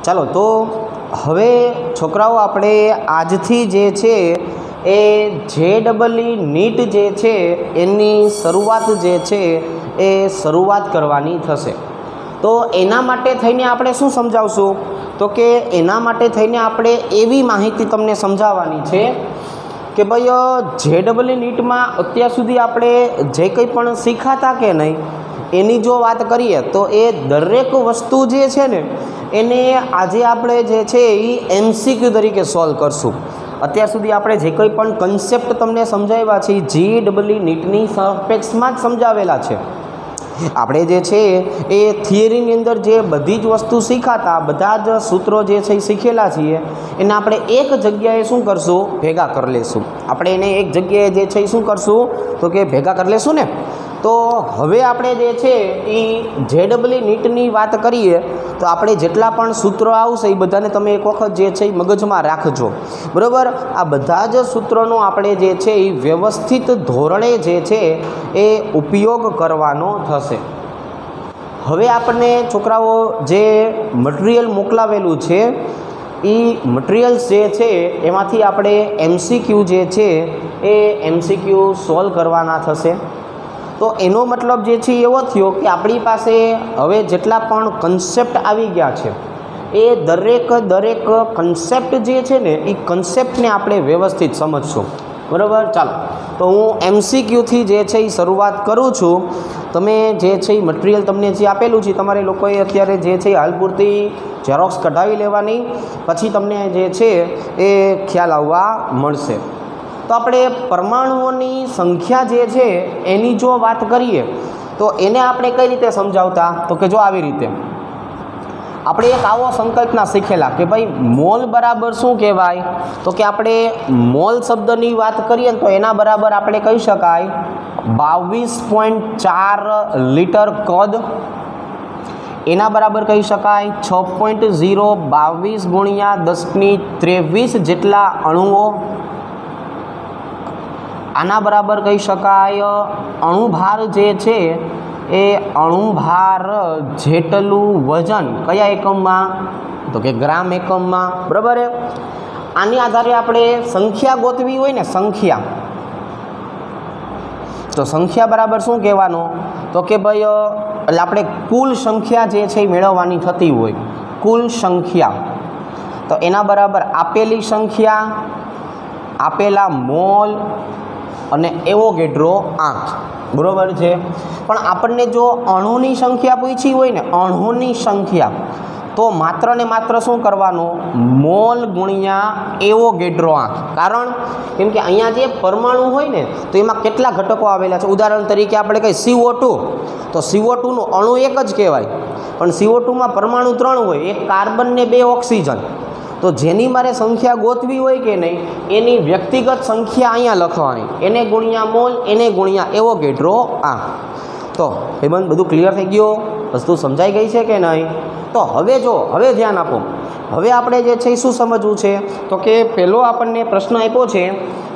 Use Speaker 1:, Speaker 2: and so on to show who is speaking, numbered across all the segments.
Speaker 1: ચાલો તો હવે છોકરાઓ આપણે આજથી જે છે એ JEE નીટ જે છે એની શરૂઆત જે છે એ શરૂઆત કરવાની થશે। તો એના માટે થઈને આપણે શું સમજાવશું તો કે એના માટે થઈને આપણે એવી માહિતી તમને સમજાવવાની છે કે ભાઈ JEE નીટમાં અત્યાર સુધી આપણે જે કંઈ પણ શીખાતા કે નહીં એની જો વાત કરીએ તો એ દરેક વસ્તુ જે છે ને એને આજે આપણે જે છે એ MCQ તરીકે સોલ્વ કરશું। અત્યાર સુધી આપણે જે કંઈ પણ કન્સેપ્ટ તમને સમજાવ્યા છે JEE નીટની સાપેક્ષમાં જ સમજાવેલા છે। આપણે જે છે એ થિયરીની અંદર જે બધી જ વસ્તુ શીખાતા બધા જ સૂત્રો જે છે એ શીખેલા છીએ એને આપણે એક જગ્યાએ શું કરશું ભેગા કરી લેશું। આપણે એને એક જગ્યાએ જે છે એ શું કરશું તો કે ભેગા કરી લેશું ને। તો હવે આપણે જે છે એ JEE નીટની વાત કરીએ તો આપણે જેટલા પણ સૂત્રો આવશે એ બધાને તમે એક વખત જે છે એ મગજમાં રાખજો, બરાબર। આ બધા જ સૂત્રોનો આપણે જે છે એ વ્યવસ્થિત ધોરણે જે છે એ ઉપયોગ કરવાનો થશે। હવે આપણને છોકરાઓ જે મટીરિયલ મોકલાવેલું છે એ મટીરિયલ્સ જે છે એમાંથી આપણે MCQ જે છે એ MCQ સોલ્વ કરવાના થશે। તો એનો મતલબ જે છે એવો થયો કે આપણી પાસે હવે જેટલા પણ કન્સેપ્ટ આવી ગયા છે એ દરેક કન્સેપ્ટ જે છે ને એ કન્સેપ્ટને આપણે વ્યવસ્થિત સમજશું, બરાબર। ચાલો તો હું MCQથી જે છે એ શરૂઆત કરું છું। તમે જે છે એ મટીરિયલ તમને જે આપેલું છે તમારે લોકોએ અત્યારે જે છે હાલ પૂરતી ઝેરોક્સ કઢાવી લેવાની, પછી તમને જે છે એ ખ્યાલ આવવા મળશે। તો આપણે પરમાણુઓની સંખ્યા જે છે એની જો વાત કરીએ તો એને આપણે કઈ રીતે સમજાવતા તો કે જો આવી રીતે આપણે એક આવો સંકલ્પના શીખેલા કે ભાઈ મોલ બરાબર શું કહેવાય તો કે આપણે મોલ શબ્દની વાત કરીએ તો એના બરાબર આપણે કહી શકાય 22.4 લીટર કદ, એના બરાબર કહી શકાય 6.022 ગુણ્યા 1023 જેટલા અણુઓ, આના બરાબર કહી શકાય અણુભાર જે છે એ અણુભાર જેટલું વજન કયા એકમમાં તો કે ગ્રામ એકમમાં, બરાબર। આની આધારે આપણે સંખ્યા ગોતવી હોય ને સંખ્યા, તો સંખ્યા બરાબર શું કહેવાનું તો કે ભાઈ એટલે આપણે કુલ સંખ્યા જે છે એ મેળવવાની થતી હોય કુલ સંખ્યા, તો એના બરાબર આપેલી સંખ્યા, આપેલા મોલ અને એવોગેડ્રો આંક, બરાબર છે। પણ આપણને જો અણુની સંખ્યા પૂછી હોય ને અણુની સંખ્યા તો માત્ર ને માત્ર શું કરવાનું મોલ ગુણ્યા એવોગેડ્રો આંક, કારણ કેમ કે અહીંયા જે પરમાણુ હોય ને તો એમાં કેટલા ઘટકો આવેલા છે। ઉદાહરણ તરીકે આપણે કહીએ CO2 તો CO2નું અણુ એક જ કહેવાય પણ CO2માં પરમાણુ 3 હોય, એક કાર્બન ને 2 ઓક્સિજન। તો જેની મારે સંખ્યા ગોતવી હોય કે નહીં એની વ્યક્તિગત સંખ્યા અહીંયા લખવાની, એને ગુણ્યા મોલ એને ગુણ્યા એવોગેડ્રો આંક। તો એ બધું ક્લિયર થઈ ગયું, વસ્તુ સમજાઈ ગઈ છે કે નહીં? તો હવે જો હવે ધ્યાન આપો, હવે આપણે જે છે એ શું સમજવું છે તો કે પહેલો આપણને પ્રશ્ન આપ્યો છે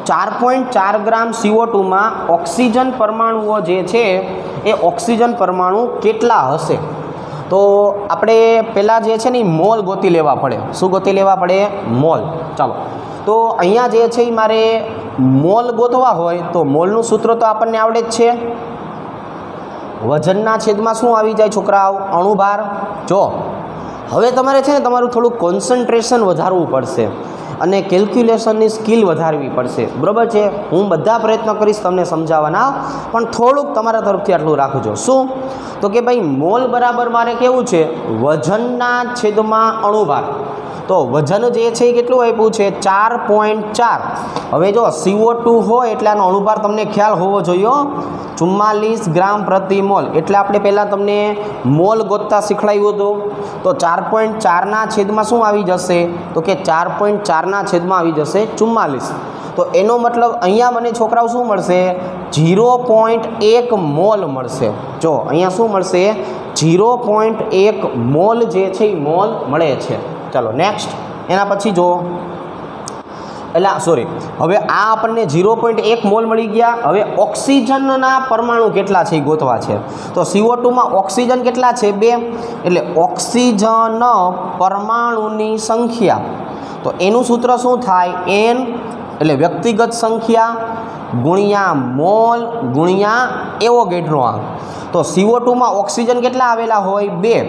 Speaker 1: 4.4 ગ્રામ CO2માં ઓક્સિજન પરમાણુઓ જે છે એ ઓક્સિજન પરમાણુ કેટલા હશે? તો આપણે પહેલાં જે છે ને મોલ ગોતી લેવા પડે। શું ગોતી લેવા પડે? મોલ। ચાલો તો અહીંયા જે છે એ મારે મોલ ગોતવા હોય તો મોલનું સૂત્ર તો આપણને આવડે જ છે, વજનના છેદમાં શું આવી જાય છોકરાઓ? અણુભાર। જો હવે તમારે છે ને તમારું થોડું કોન્સન્ટ્રેશન વધારવું પડશે અને કેલ્ક્યુલેશનની સ્કિલ વધારવી પડશે, બરાબર છે। હું બધા પ્રયત્ન કરીશ તમને સમજાવવાના પણ થોડુંક તમારા તરફથી આટલું રાખજો। શું તો કે ભાઈ મોલ બરાબર મારે કેવું છે વજનના છેદમાં અણુભાર, તો વજન જે છે એ કેટલું આપ્યું છે 4.4। હવે જો CO2 હોય એટલે આનો અણુભાર તમને ખ્યાલ હોવો જોઈએ 44 ગ્રામ પ્રતિ મોલ, એટલે આપણે પહેલાં તમને મોલ ગોતતા શીખવાડ્યું હતું। તો 4.4ના છેદમાં શું આવી જશે તો કે 4.4ના છેદમાં આવી જશે 44। તો એનો મતલબ અહીંયા મને છોકરાઓ શું મળશે 0.1 મોલ મળશે। જો અહીંયા શું મળશે 0.1 મોલ જે છે એ મોલ મળે છે। ચાલો નેક્સ્ટ, એના પછી જો એટલે સોરી, હવે આ આપણને 0.1 મોલ મળી ગયા. હવે ઓક્સિજનના પરમાણુ કેટલા છે એ ગોતવા છે. તો CO2 માં ઓક્સિજન કેટલા છે? 2. એટલે ઓક્સિજન પરમાણુની સંખ્યા, તો એનું સૂત્ર શું થાય? N એટલે વ્યક્તિગત સંખ્યા ગુણ્યા મોલ ગુણ્યા એવોગેડ્રો આંક. તો CO2 માં ઓક્સિજન કેટલા આવેલા હોય? 2.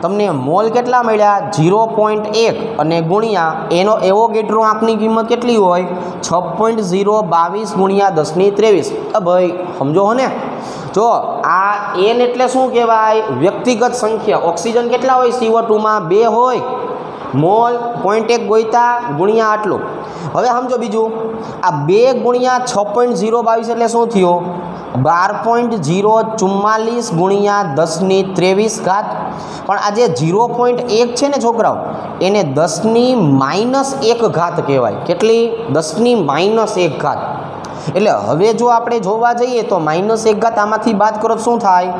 Speaker 1: તમને મોલ કેટલા મળ્યા? 0.1 અને ગુણ્યા એનો એવોગેડ્રો આંકની કિંમત કેટલી હોય? 6.022 ગુણ્યા 10^23. ભાઈ સમજો હો ને? જો આ N એટલે શું કહેવાય? વ્યક્તિગત સંખ્યા. ઓક્સિજન કેટલા હોય? CO2 માં 2 હોય. મોલ 0.1 ગોઈતા ગુણ્યા આટલું. હવે સમજો બીજું, આ 2 ગુણ્યા 6.022 એટલે શું થયું? 12.044 ગુણ્યા 10^23 ઘાત. પણ આ જે 0.1 છે ને છોકરાઓ, એને 10⁻1 ઘાત કહેવાય. કેટલી? 10⁻1 ઘાત. એટલે હવે જો આપણે જોવા જઈએ તો -1 ઘાત આમાંથી બાદ કરો શું થાય?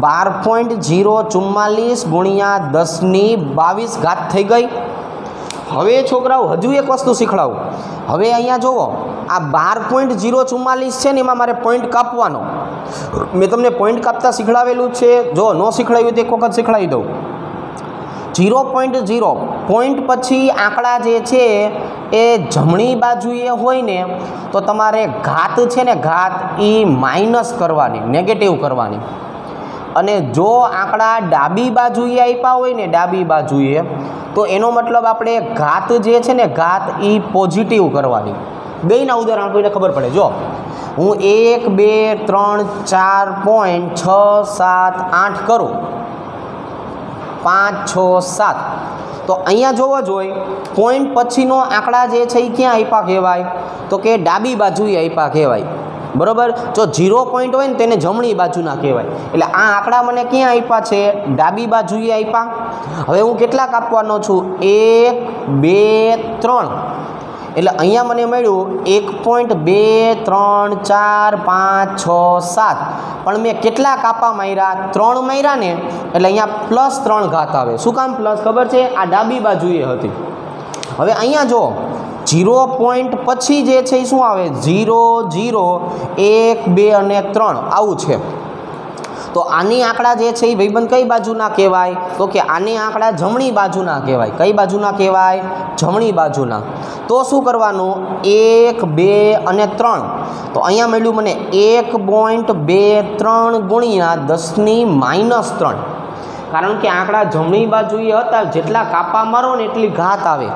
Speaker 1: 12.044 ગુણ્યા 10⁻22 ઘાત થઈ ગઈ. હવે છોકરાઓ હજુ એક વસ્તુ શીખડાવું. હવે અહીંયા જુઓ, આ 12.044 છે ને, એમાં મારે પોઈન્ટ કાપવાનો. મેં તમને પોઈન્ટ કાપતા શીખડાવેલું છે. જો ન શીખડાવ્યું તો એક વખત શીખડાવી દઉં. 0.0 પોઈન્ટ પછી આંકડા જે છે એ જમણી બાજુએ હોય ને, તો તમારે ઘાત છે ને, ઘાત એ માઇનસ કરવાની, નેગેટિવ કરવાની. અને જો આંકડા ડાબી બાજુએ આપ્યા હોય ને, ડાબી બાજુએ, તો એનો મતલબ આપણે ઘાત જે છે ને, ઘાત એ પોઝિટિવ કરવાની. બેયના ઉદાહરણ કોઈને ખબર પડે. જો હું 1 2 3 4 પોઈન્ટ 6 7 8 કરું, 5 6 7, તો અહીંયા જોવો જોઈએ પોઈન્ટ પછીનો આંકડા જે છે એ ક્યાં આપ્યા કહેવાય? તો કે ડાબી બાજુએ આપ્યા કહેવાય. બરાબર? જો 0 પોઈન્ટ હોય ને તેને જમણી બાજુના કહેવાય. એટલે આ આંકડા મને ક્યાં આપ્યા છે? ડાબી બાજુએ આપ્યા. હવે હું કેટલા કાપવાનો છું? 1 2 3. એટલે અહીંયા મને મળ્યું 1.2 3 4 5 6 7. પણ મેં કેટલા કાપા માર્યા? 3 માર્યા ને, એટલે અહીંયા +3 ઘાત આવે. શું કામ પ્લસ? ખબર છે? આ ડાબી બાજુએ હતી. હવે અહીંયા જો 0 પોઈન્ટ પછી જે છે એ શું આવે? 0 0 1 2 અને 3 આવું છે. તો આની આંકડા જે છે એ ભાઈબંધ કઈ બાજુના કહેવાય? તો કે આની આંકડા જમણી બાજુના કહેવાય. કઈ બાજુના કહેવાય? જમણી બાજુના. તો શું કરવાનું? 1 2 અને 3. તો અહીંયા મળ્યું મને 1.23 ગુણ્યા 10⁻3. કારણ કે આંકડા જમણી બાજુએ હતા, જેટલા કાપા મારો ને એટલી ઘાત આવે.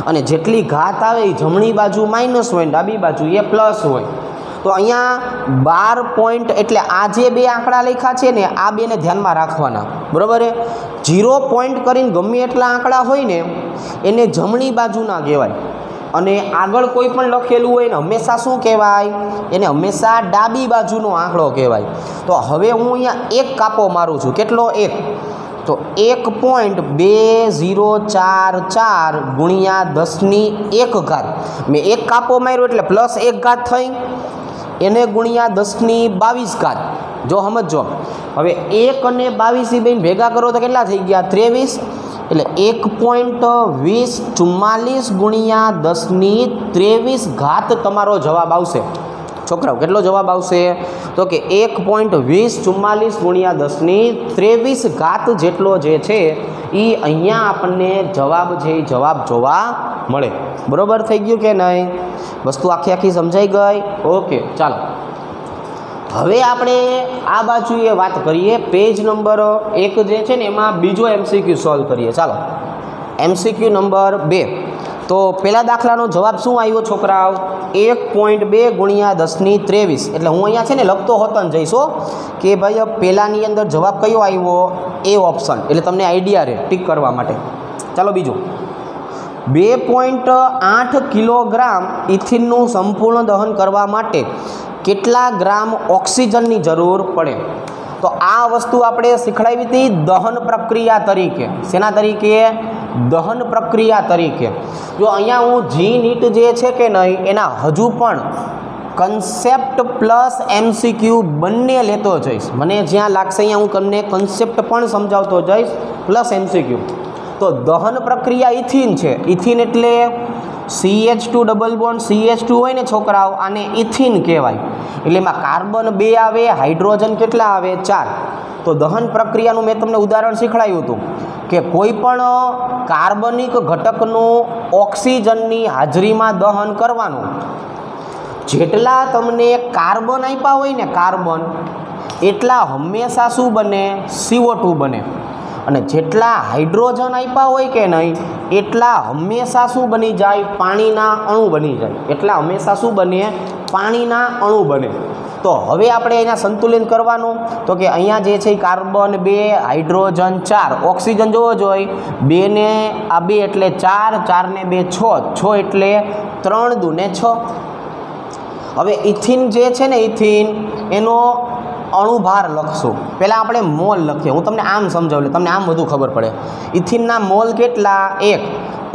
Speaker 1: અને જેટલી ઘાત આવે એ જમણી બાજુ માઇનસ હોય, ડાબી બાજુ એ પ્લસ હોય. તો અહીંયા 12 પોઈન્ટ, એટલે આ જે બે આંકડા લખ્યા છે ને, આ બેને ધ્યાનમાં રાખવાના. બરાબર? 0 પોઈન્ટ કરીને ગમે એટલા આંકડા હોય ને, એને જમણી બાજુના કહેવાય. અને આગળ કોઈ પણ લખેલું હોય ને હંમેશા શું કહેવાય? એને હંમેશા ડાબી બાજુનો આંકડો કહેવાય. તો હવે હું અહીંયા એક કાપો મારું છું. કેટલો? 1. તો 1.2044 ગુણ્યા 10⁻1 ઘાત. મેં એક કાપો માર્યો એટલે +1 ઘાત થઈ, એને ગુણ્યા 10⁻22 ઘાત. જો સમજો, હવે 1 અને 22 બેન ભેગા કરો તો કેટલા થઈ ગયા? 23. એટલે 1.2044 ગુણ્યા 10⁻23 ઘાત તમારો જવાબ આવશે. છોકરાઓ કેટલો જવાબ આવશે? તો કે 1.2044 ગુણ્યા 10⁻23 ઘાત જેટલો જે છે એ અહીંયા આપણને જવાબ છે, જવાબ જોવા મળે. બરાબર થઈ ગયું કે નહીં? વસ્તુ આખી સમજાઈ ગઈ? ઓકે, ચાલો હવે આપણે આ બાજુએ વાત કરીએ. પેજ નંબર 1 જે છે ને, એમાં બીજો MCQ સોલ્વ કરીએ. ચાલો, MCQ નંબર 2. તો પહેલા દાખલાનો જવાબ શું આવ્યો છોકરાઓ? 1.2 ગુણ્યા 10⁻23. એટલે હું અહીંયા છે ને લખતો હોતો ને જઈશો કે ભાઈ પહેલાંની અંદર જવાબ કયો આવ્યો? એ ઓપ્શન. એટલે તમને આઈડિયા રહે ટીક કરવા માટે. ચાલો બીજું, 2.8 કિલોગ્રામ ઇથિનનું સંપૂર્ણ દહન કરવા માટે કેટલા ગ્રામ ઓક્સિજનની જરૂર પડે? તો આ વસ્તુ આપણે શીખડાવી હતી દહન પ્રક્રિયા તરીકે. શેના તરીકે? દહન પ્રક્રિયા તરીકે. જો અહીંયા હું જી નીટ જે છે કે નહીં, એના હજુ પણ કન્સેપ્ટ પ્લસ MCQ બંને લેતો જઈશ. મને જ્યાં લાગશે અહીંયા હું તમને કન્સેપ્ટ પણ સમજાવતો જઈશ પ્લસ MCQ. તો દહન પ્રક્રિયા ઇથિન છે. ઇથિન એટલે CH2 ડબલ બોન્ડ CH2 હોય ને છોકરાઓ, આને ઇથિન કહેવાય. એટલે એમાં કાર્બન 2 આવે, હાઇડ્રોજન કેટલા આવે? 4. તો દહન પ્રક્રિયાનું મેં તમને ઉદાહરણ શીખવાડ્યું હતું કે કોઈ પણ કાર્બનિક ઘટકનું ઓક્સિજનની હાજરીમાં દહન કરવાનું. જેટલા તમને કાર્બન આપ્યા હોય ને કાર્બન, એટલા હંમેશા શું બને? CO2 બને. અને જેટલા હાઇડ્રોજન આપ્યા હોય કે નહીં, એટલા હંમેશા શું બની જાય? પાણીના અણુ બની જાય. એટલા હંમેશા શું બને? પાણીના અણુ બને. તો હવે આપણે એના સંતુલન કરવાનું. તો કે અહીંયા જે છે કાર્બન 2, હાઇડ્રોજન 4, ઓક્સિજન જોવો જોઈએ 2 ને આ 2 એટલે 4, 4 ને 2 6, 6 એટલે 3 દુ ને 6. હવે ઇથિન જે છે ને, ઇથિન એનો અણુભાર લખશું. પહેલાં આપણે મોલ લખીએ. હું તમને આમ સમજાવું, તમને આમ વધુ ખબર પડે. ઇથિનના મોલ કેટલા? 1.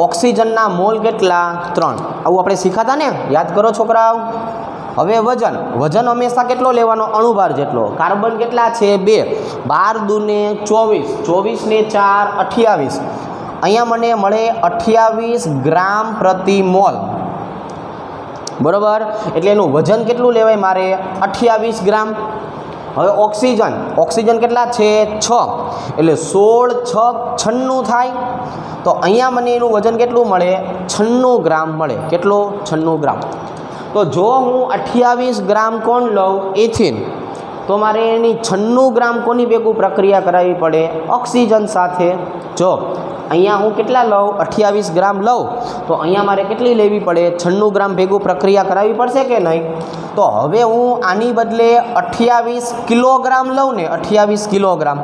Speaker 1: ઓક્સિજનના મોલ કેટલા? 3. આવું આપણે શીખાતા ને, યાદ કરો છોકરાઓ. હવે વજન હંમેશા કેટલો લેવાનો? અણુભાર જેટલો. કાર્બન કેટલા છે? 2. 12 દુ ને 24, 24 ને 4 28. અહીંયા મને મળે 28 ગ્રામ પ્રતિ મોલ. બરાબર? એટલે એનું વજન કેટલું લેવાય મારે? 28 ગ્રામ. હવે ઓક્સિજન કેટલા છે? 6. એટલે 16 6 96 થાય. તો અહીંયા મને એનું વજન કેટલું મળે? 96 ગ્રામ મળે. કેટલું? 96 ગ્રામ. તો જો હું 28 ગ્રામ કોણ લઉં? ઇથિન. તો મારે એની 96 ગ્રામ કોની ભેગું પ્રક્રિયા કરાવવી પડે? ઓક્સિજન સાથે. જો અહીંયા હું કેટલા લઉં? 28 ગ્રામ લઉં, તો અહીંયા મારે કેટલી લેવી પડે? 96 ગ્રામ ભેગું પ્રક્રિયા કરાવવી પડશે કે નહીં? તો હવે હું આની બદલે 28 કિલોગ્રામ લઉં ને, 28 કિલોગ્રામ,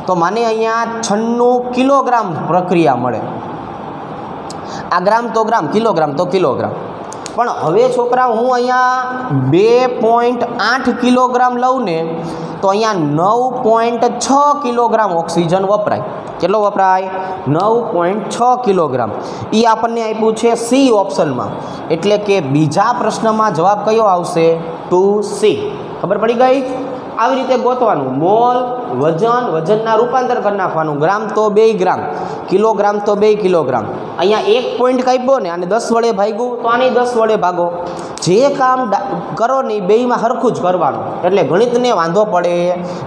Speaker 1: તો મને અહીંયા 96 કિલોગ્રામ પ્રક્રિયા મળે. આ ગ્રામ તો ગ્રામ, કિલોગ્રામ તો કિલોગ્રામ. પણ હવે છોકરા હું અહીંયા 2.8 કિલોગ્રામ લઉં ને, તો અહીંયા 9.6 કિલોગ્રામ ઓક્સિજન વપરાય. કેટલો વપરાય? 9.6 કિલોગ્રામ. એ આપણને આપ્યું છે સી ઓપ્શનમાં. એટલે કે બીજા પ્રશ્નમાં જવાબ કયો આવશે? 2C. ખબર પડી ગઈ? આવી રીતે ગોતવાનું. મોલ, વજનના રૂપાંતર કરી નાખવાનું. ગ્રામ તો 2 ગ્રામ, કિલોગ્રામ તો 2 કિલોગ્રામ. અહીંયા 1 પોઈન્ટ કાપ્યો ને, આને 10 વડે ભાગ્યું, તો આને 10 વડે ભાગો. જે કામ કરો ને એ બેયમાં સરખું જ કરવાનું. એટલે ગણિતને વાંધો પડે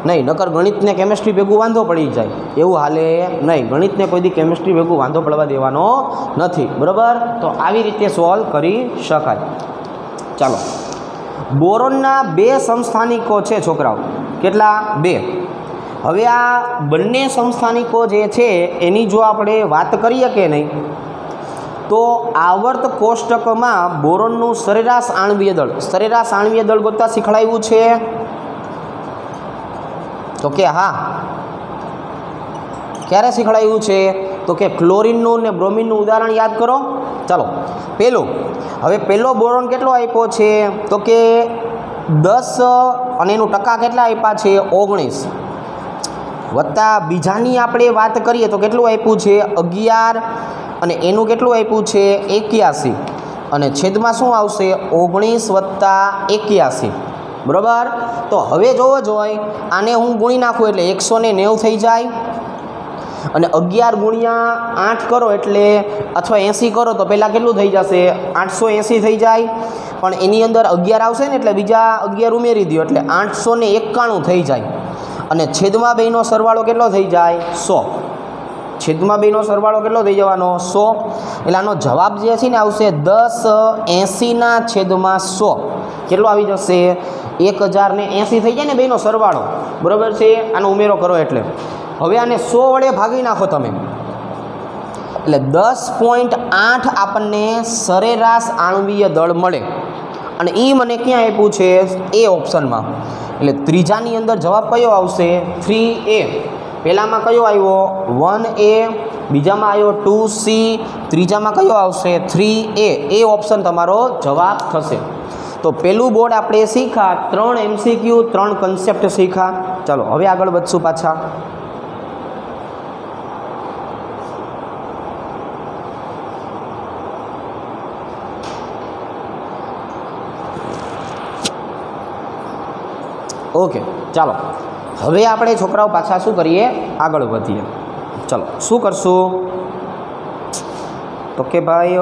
Speaker 1: નહીં. નકર ગણિતને કેમેસ્ટ્રી ભેગું વાંધો પડી જાય, એવું હાલે નહીં. ગણિતને કોઈ દી કેમેસ્ટ્રી ભેગું વાંધો પડવા દેવાનો નથી. બરાબર? તો આવી રીતે સોલ્વ કરી શકાય. ચાલો, બોરોનના 2 સમસ્થાનિકો છે છોકરાઓ. કેટલા? 2. હવે આ બંને સમસ્થાનિકો જે છે એની જો આપણે વાત કરીએ કે નહીં, તો આવર્ત કોષ્ટકમાં બોરોનનું સરેરાશ આણ્વીય દળ ગોતતા શીખવાડ્યું છે. તો કે હા, ક્યારે શીખવાડ્યું છે? તો કે ક્લોરિનનું ને બ્રોમિનનું ઉદાહરણ યાદ કરો. ચાલો, પેલો બોરોન કેટલો આપ્યો છે? તો કે 10, અને એનું ટકા કેટલા આપ્યા છે? 19. વત્તા બીજાની આપણે વાત કરીએ તો કેટલું આપ્યું છે? 11, અને એનું કેટલું આપ્યું છે? 81. અને છેદમાં શું આવશે? 19 વત્તા 81. બરાબર? તો હવે જોવો જોઈએ, આને હું ગુણી નાખું એટલે 190 થઈ જાય. અને 11 ગુણ્યા 8 કરો એટલે, અથવા 80 કરો તો પહેલાં કેટલું થઈ જશે? 880 થઈ જાય. પણ એની અંદર 11 આવશે ને, એટલે બીજા 11 ઉમેરી દો એટલે 891 થઈ જાય. અને છેદમાં બેનો સરવાળો કેટલો થઈ જાય? 100. છેદમાં બેનો સરવાળો કેટલો થઈ જવાનો? 100. એટલે આનો જવાબ જે છે ને આવશે 1080/100. કેટલો આવી જશે? 1080 થઈ જાય ને બેનો સરવાળો. બરાબર છે? આનો ઉમેરો કરો એટલે. હવે આને 100 વડે ભાગી નાખો તમે, એટલે 10.8 આપણને સરેરાશ આણ્વીય દળ મળે. અને એ મને ક્યાં આપ્યું છે? એ ઓપ્શનમાં. એટલે ત્રીજાની અંદર જવાબ કયો આવશે? 3A. પહેલામાં કયો આવ્યો? 1A. બીજામાં આવ્યો 2C. ત્રીજામાં કયો આવશે? 3A. એ ઓપ્શન તમારો જવાબ થશે. તો પહેલું બોર્ડ આપણે શીખા 3 MCQ, 3 કન્સેપ્ટ શીખા. ચાલો હવે આગળ વધશું પાછા. ઓકે, ચાલો હવે આપણે છોકરાઓ પાછા શું કરીએ? આગળ વધીએ. ચલો, શું કરશું? તો કે ભાઈ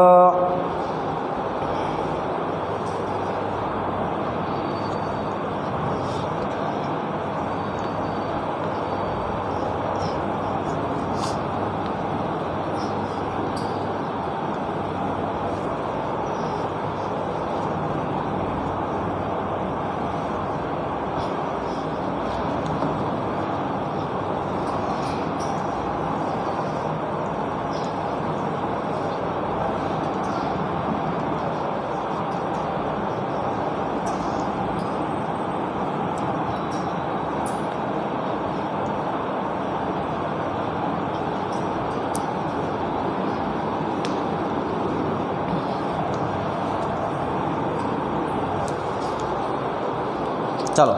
Speaker 1: चलो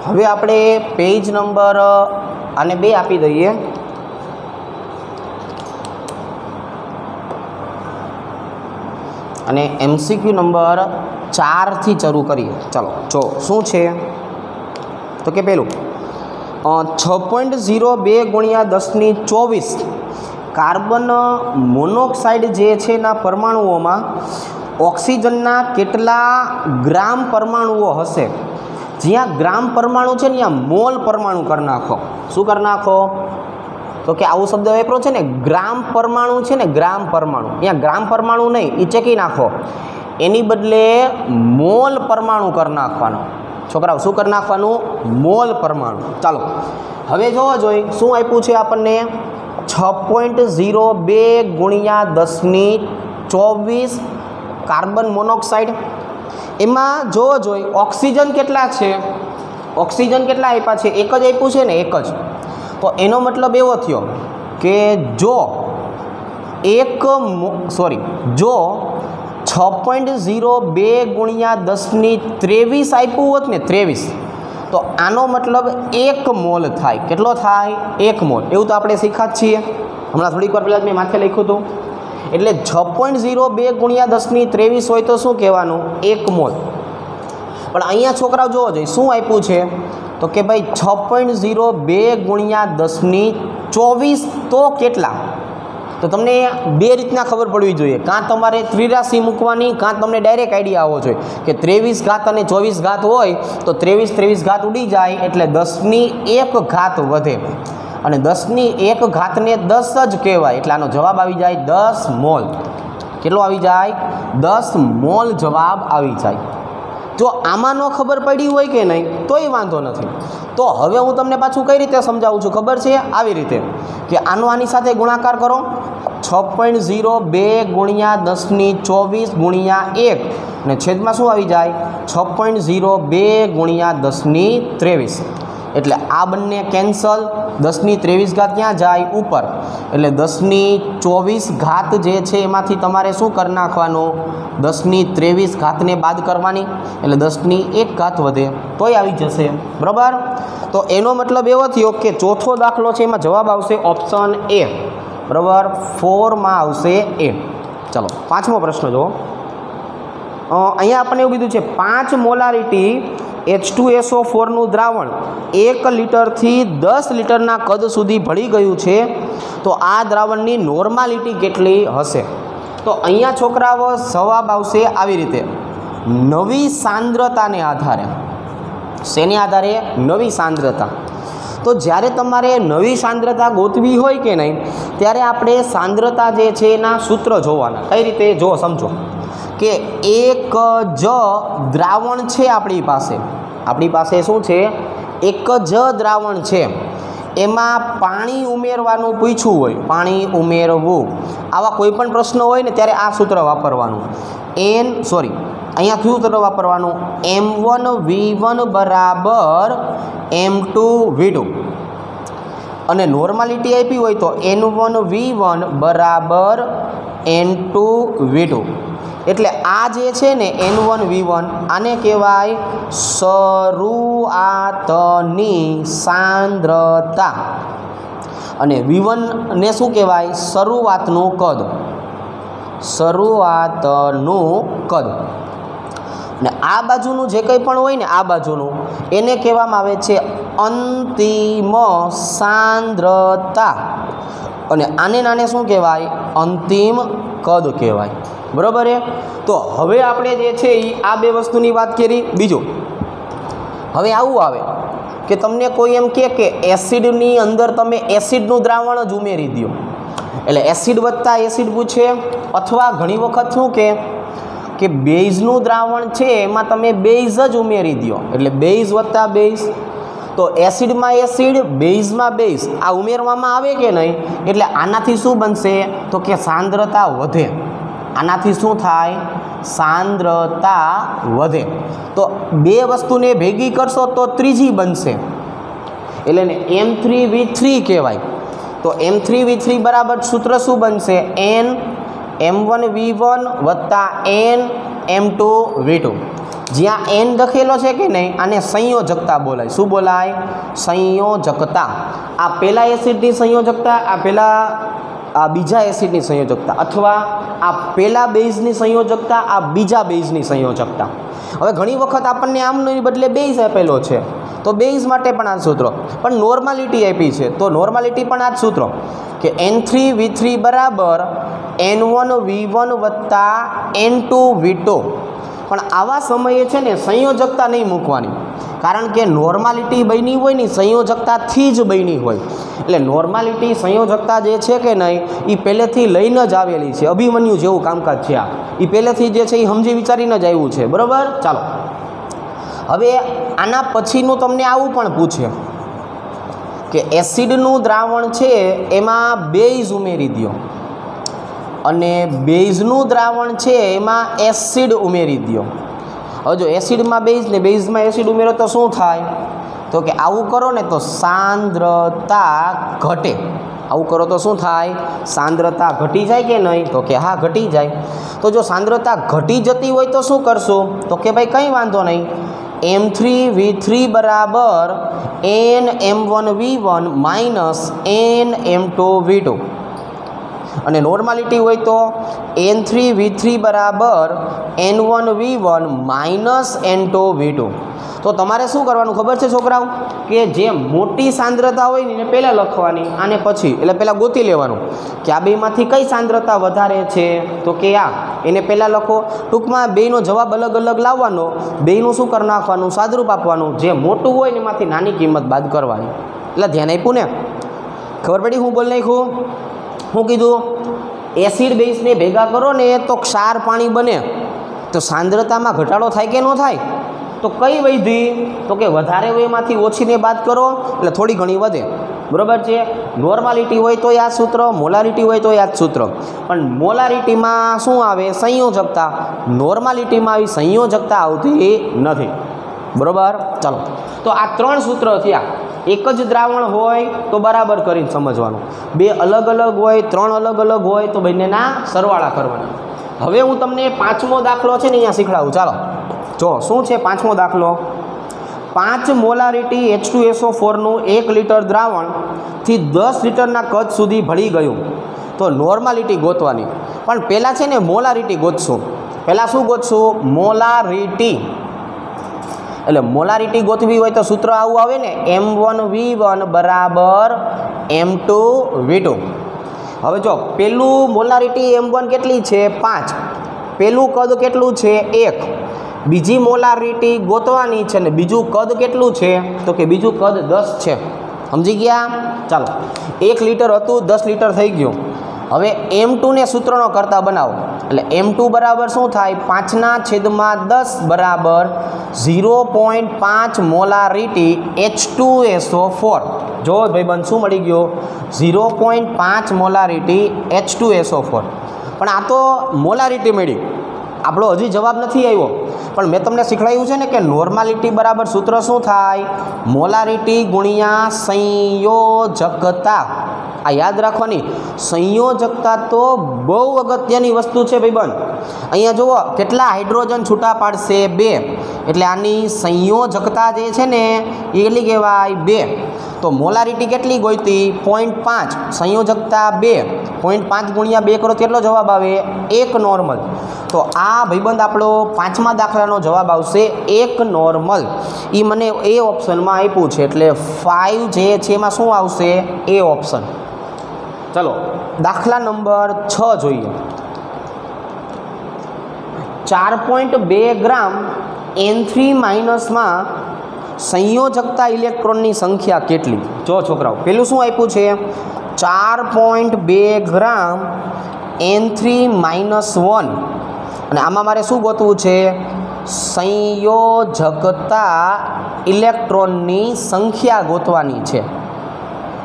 Speaker 1: हवे आपणे पेज नंबर आने 2 आपी दईए। અને MCQ નંબર 4 થી શરૂ કરીએ। ચલો જો શું છે તો કે પેલું 6.02 ગુણ્યા 10⁻²4 કાર્બન મોનોક્સાઇડ જે છે ના પરમાણુઓમાં ઓક્સિજનના કેટલા ગ્રામ પરમાણુઓ હશે? જ્યાં ગ્રામ પરમાણુ છે ને ત્યાં મોલ પરમાણુ કરી નાખો। શું કરી નાખો તો કે આવો શબ્દ વાપરો છે ને, ગ્રામ પરમાણુ છે ને, ગ્રામ પરમાણુ, અહીંયા ગ્રામ પરમાણુ નહીં, એ ચેકી નાખો, એની બદલે મોલ પરમાણુ કરી નાખવાનો। છોકરાઓ શું કરી નાખવાનું? મોલ પરમાણુ। ચાલો હવે જોવા જોઈએ શું આપ્યું છે આપણને, 6.02 ગુણ્યા 10⁻²4 કાર્બન મોનોક્સાઇડ। એમાં જોવા જોઈએ ઓક્સિજન કેટલા છે? ઓક્સિજન કેટલા આપ્યા છે? એક જ આપ્યું છે ને, એક જ। તો એનો મતલબ એવો થયો કે જો 6.02 ગુણ્યા 10⁻23 આપ્યું હોત ને, 23, તો આનો મતલબ 1 મોલ થાય। કેટલો થાય? 1 મોલ। એવું તો આપણે શીખ્યા જ છીએ, હમણાં થોડીક વાર પહેલાં મેં માથે લખ્યું હતું। એટલે 6.02 ગુણ્યા 10⁻23 હોય તો શું કહેવાનું? 1 મોલ। પણ અહીંયા છોકરાઓ જોવો જોઈએ શું આપ્યું છે તો કે ભાઈ 6.02 ગુણ્યા 10⁻24 તો કેટલા? તો તમને બે રીતના ખબર પડવી જોઈએ, કાં તમારે ત્રિરાશિ મૂકવાની, કાં તમને ડાયરેક્ટ આઈડિયા આવવો જોઈએ કે 23 ઘાત અને 24 ઘાત હોય તો 23 ઘાત ઉડી જાય એટલે 10⁻1 ઘાત વધે, અને 10⁻1 ઘાતને 10 જ કહેવાય, એટલે આનો જવાબ આવી જાય 10 મોલ। કેટલો આવી જાય? 10 મોલ જવાબ આવી જાય। જો આમાં ન ખબર પડી હોય કે નહીં તોય વાંધો નથી। તો હવે હું તમને પાછું કઈ રીતે સમજાવું છું ખબર છે? આવી રીતે કે આનો આની સાથે ગુણાકાર કરો, 6.02 ગુણ્યા 10⁻24 ગુણ્યા 1 અને છેદમાં શું આવી જાય? 6.02 ગુણ્યા 10⁻23। એટલે આ બંને કેન્સલ, 10⁻23 ઘાત ક્યાં જાય? ઉપર। એટલે 10⁻24 ઘાત જે છે એમાંથી તમારે શું કરી નાખવાનું? 10⁻23 ઘાતને બાદ કરવાની, એટલે 10⁻1 ઘાત વધે તોય આવી જશે, બરાબર? તો એનો મતલબ એવો થયો કે ચોથો દાખલો છે એમાં જવાબ આવશે ઓપ્શન A, બરાબર? 4 આવશે A। ચલો પાંચમો પ્રશ્ન જુઓ। અહીંયા આપણને એવું કીધું છે 5 મોલારિટી H2SO4 નું દ્રાવણ 1 લીટરથી 10 લીટરના કદ સુધી ભળી ગયું છે, તો આ દ્રાવણની નોર્માલિટી કેટલી હશે? તો અહીંયા છોકરાઓ જવાબ આવશે આવી રીતે, નવી સાંદ્રતાને આધારે। શેને આધારે? નવી સાંદ્રતા। તો જ્યારે તમારે નવી સાંદ્રતા ગોતવી હોય કે નહીં ત્યારે આપણે સાંદ્રતા જે છે એના સૂત્ર જોવાના। કઈ રીતે? જો સમજો કે એક જ દ્રાવણ છે આપણી પાસે શું છે? એક જ દ્રાવણ છે, એમાં પાણી ઉમેરવાનું પૂછ્યું હોય, પાણી ઉમેરવું, આવા કોઈ પણ પ્રશ્ન હોય ને ત્યારે આ સૂત્ર વાપરવાનું। અહીંયા સૂત્ર વાપરવાનું M1V1 બરાબર M2V2, અને નોર્માલિટી આપી હોય તો N1V1 બરાબર N2V2। એટલે આ જે છે ને N1V1 આને કહેવાય શરૂઆતની સાંદ્રતા, અને V1 ને શું કહેવાય? શરૂઆતનું કદ। અને આ બાજુનું જે કંઈ પણ હોય ને આ બાજુનું એને કહેવામાં આવે છે અંતિમ સાંદ્રતા, અને આને શું કહેવાય? અંતિમ કદ કહેવાય, બરાબર? તો હવે આપણે જે છે એ આ બે વસ્તુની વાત કરી। બીજું હવે આવું આવે કે તમને કોઈ એમ કહે કે એસિડની અંદર તમે એસિડનું દ્રાવણ જ ઉમેરી દો, એટલે એસિડ વત્તા એસિડ પૂછે, અથવા ઘણી વખત શું કે બેઝનું દ્રાવણ છે એમાં તમે બેઝ જ ઉમેરી દો, એટલે બેઝ વત્તા બેઝ। તો એસિડમાં એસિડ, બેઝમાં બેઝ આ ઉમેરવામાં આવે કે નહીં, એટલે આનાથી શું બનશે તો કે સાંદ્રતા વધે। આનાથી શું થાય? સાંદ્રતા વધે। તો બે વસ્તુને ભેગી કરશો તો ત્રીજી બનશે, એટલે ને M3V3 કહેવાય। તો M3V3 બરાબર સૂત્ર શું બનશે? M1V1 વત્તા M2V2। જ્યાં એન લખેલો છે કે નહીં આને સંયોજકતા બોલાય. શું બોલાય? સંયોજકતા. આ પહેલા એસિડની સંયોજકતા, આ પહેલા આ બીજા એસિડની સંયોજકતા, અથવા આ પહેલા બેઝની સંયોજકતા, આ બીજા બેઝની સંયોજકતા. હવે ઘણી વખત આપણને આમની બદલે બેઝ આપેલો છે તો બેઝ માટે પણ આ સૂત્રો, પણ નોર્માલિટી આપી છે તો નોર્માલિટી પણ આ જ સૂત્રો કે N3V3 બરાબર N1V1 વત્તા N2V2. પણ આવા સમયે છે ને સંયોજકતા નહીં મૂકવાની, કારણ કે નોર્માલિટી બની હોય ને સંયોજકતાથી જ બની હોય. એટલે નોર્માલિટી સંયોજકતા જે છે કે નહીં એ પહેલેથી લઈને જ આવેલી છે. અભિમન્યુ જેવું કામકાજ છે આ, એ પહેલેથી જે છે એ સમજી વિચારીને જ આવ્યું છે. બરાબર. ચાલો હવે આના પછીનું તમને આવું પણ પૂછે કે એસિડનું દ્રાવણ છે એમાં બેઝ ઉમેરી દો અને બેઝનું દ્રાવણ છે એમાં એસિડ ઉમેરી દો. હવે જો એસિડમાં બેઝ ને બેઝમાં એસિડ ઉમેરો તો શું થાય? તો કે આવું કરો ને તો સાંદ્રતા ઘટે. આવું કરો તો શું થાય? સાંદ્રતા ઘટી જાય કે નહીં? તો કે હા, ઘટી જાય. તો જો સાંદ્રતા ઘટી જતી હોય તો શું કરશું? તો કે ભાઈ કંઈ વાંધો નહીં, M3V3 બરાબર NM1V1 માઇનસ NM2V2. અને નોર્માલિટી હોય તો N3V3 બરાબર N1V1 માઇનસ N2V2. તો તમારે શું કરવાનું ખબર છે છોકરાઓ? કે જે મોટી સાંદ્રતા હોય ને એને પહેલાં લખવાની, આને પછી, એટલે પહેલાં ગોતી લેવાનું કે આ બેમાંથી કઈ સાંદ્રતા વધારે છે. તો કે આ, એને પહેલાં લખો. ટૂંકમાં બેયનો જવાબ અલગ અલગ લાવવાનો, બેયનું શું કરી નાખવાનું? સાદરૂપ આપવાનું. જે મોટું હોય ને એમાંથી નાની કિંમત બાદ કરવાની. એટલે ધ્યાન આપ્યું ને? ખબર પડી? હું બોલ નાખ્યું? શું કીધું? એસિડ બેઝને ભેગા કરો ને તો ક્ષાર પાણી બને. તો સાંદ્રતામાં ઘટાડો થાય કે ન થાય? તો કઈ વધી? તો કે વધારે હોય એમાંથી ઓછીને બાદ કરો એટલે થોડી ઘણી વધે. બરાબર છે. નોર્માલિટી હોય તો આ સૂત્ર, મોલારિટી હોય તો આ જ સૂત્ર. પણ મોલારિટીમાં શું આવે? સંયોજકતા. નોર્માલિટીમાં આવી સંયોજકતા આવતી નથી. બરાબર. ચાલો, તો આ ત્રણ સૂત્ર થયા. એક જ દ્રાવણ હોય તો બરાબર કરીને સમજવાનું, બે અલગ અલગ હોય, ત્રણ અલગ અલગ હોય તો બંનેના સરવાળા કરવાના. હવે હું તમને પાંચમો દાખલો છે ને અહીંયા શીખડાવું. ચાલો જો શું છે પાંચમો દાખલો? 5 મોલારિટી H2SO4નું 1 લીટર દ્રાવણથી 10 લીટરના કદ સુધી ભળી ગયું તો નોર્માલિટી ગોતવાની. પણ પહેલાં છે ને મોલારિટી ગોતશું. પહેલાં શું ગોતશું? મોલારિટી. એટલે મોલારિટી ગોતવી હોય તો સૂત્ર આવું આવે ને, M1V1 બરાબર M2V2. હવે જો પેલું મોલારિટી M1 કેટલી છે? 5. પેલું કદ કેટલું છે? 1. બીજી મોલારિટી ગોતવાની છે ને બીજું કદ કેટલું છે? તો કે બીજું કદ 10 છે. સમજી ગયા? ચાલો, 1 લીટર હતું 10 લીટર થઈ ગયું. હવે M2ને સૂત્રનો કરતા બનાવો. એટલે M2 બરાબર શું થાય? 5/10 બરાબર 0.5 મોલારિટી H2SO4. જો ભાઈબંધ શું મળી ગયો? 0.5 મોલારિટી H2SO4. પણ આ તો મોલારિટી મળી, આપણો હજી જવાબ નથી આવ્યો. પણ મેં તમને શીખવાડ્યું છે ને કે નોર્માલિટી બરાબર સૂત્ર શું થાય? મોલારિટી ગુણ્યા સંયોજકતા. આ યાદ રાખવાની. સંયોજકતા તો બહુ અગત્યની વસ્તુ છે ભાઈબંધ. અહીંયા જુઓ કેટલા હાઇડ્રોજન છૂટા પાડશે? 2. એટલે આની સંયોજકતા જે છે ને એ કેટલી કહેવાય? 2. તો મોલારિટી કેટલી ગોઈતી? 0.5. સંયોજકતા 2. 0.5 ગુણ્યા 2 કરો કેટલો જવાબ આવે? 1 નોર્મલ. તો આ ભાઈબંધ આપણો પાંચમા દાખલાનો જવાબ આવશે 1 નોર્મલ. એ મને એ ઓપ્શનમાં આપ્યું છે એટલે 5 જે છે એમાં શું આવશે? એ ઓપ્શન. ચલો દાખલા નંબર 6 જોઈએ. 4.2 ગ્રામ N3 માઇનસમાં સંયોજકતા ઇલેક્ટ્રોનની સંખ્યા કેટલી? જો છોકરાઓ પેલું શું આપ્યું છે? 4.2 ગ્રામ N3-1 અને આમાં મારે શું ગોતવું છે? સંયોજકતા ઇલેક્ટ્રોનની સંખ્યા ગોતવાની છે.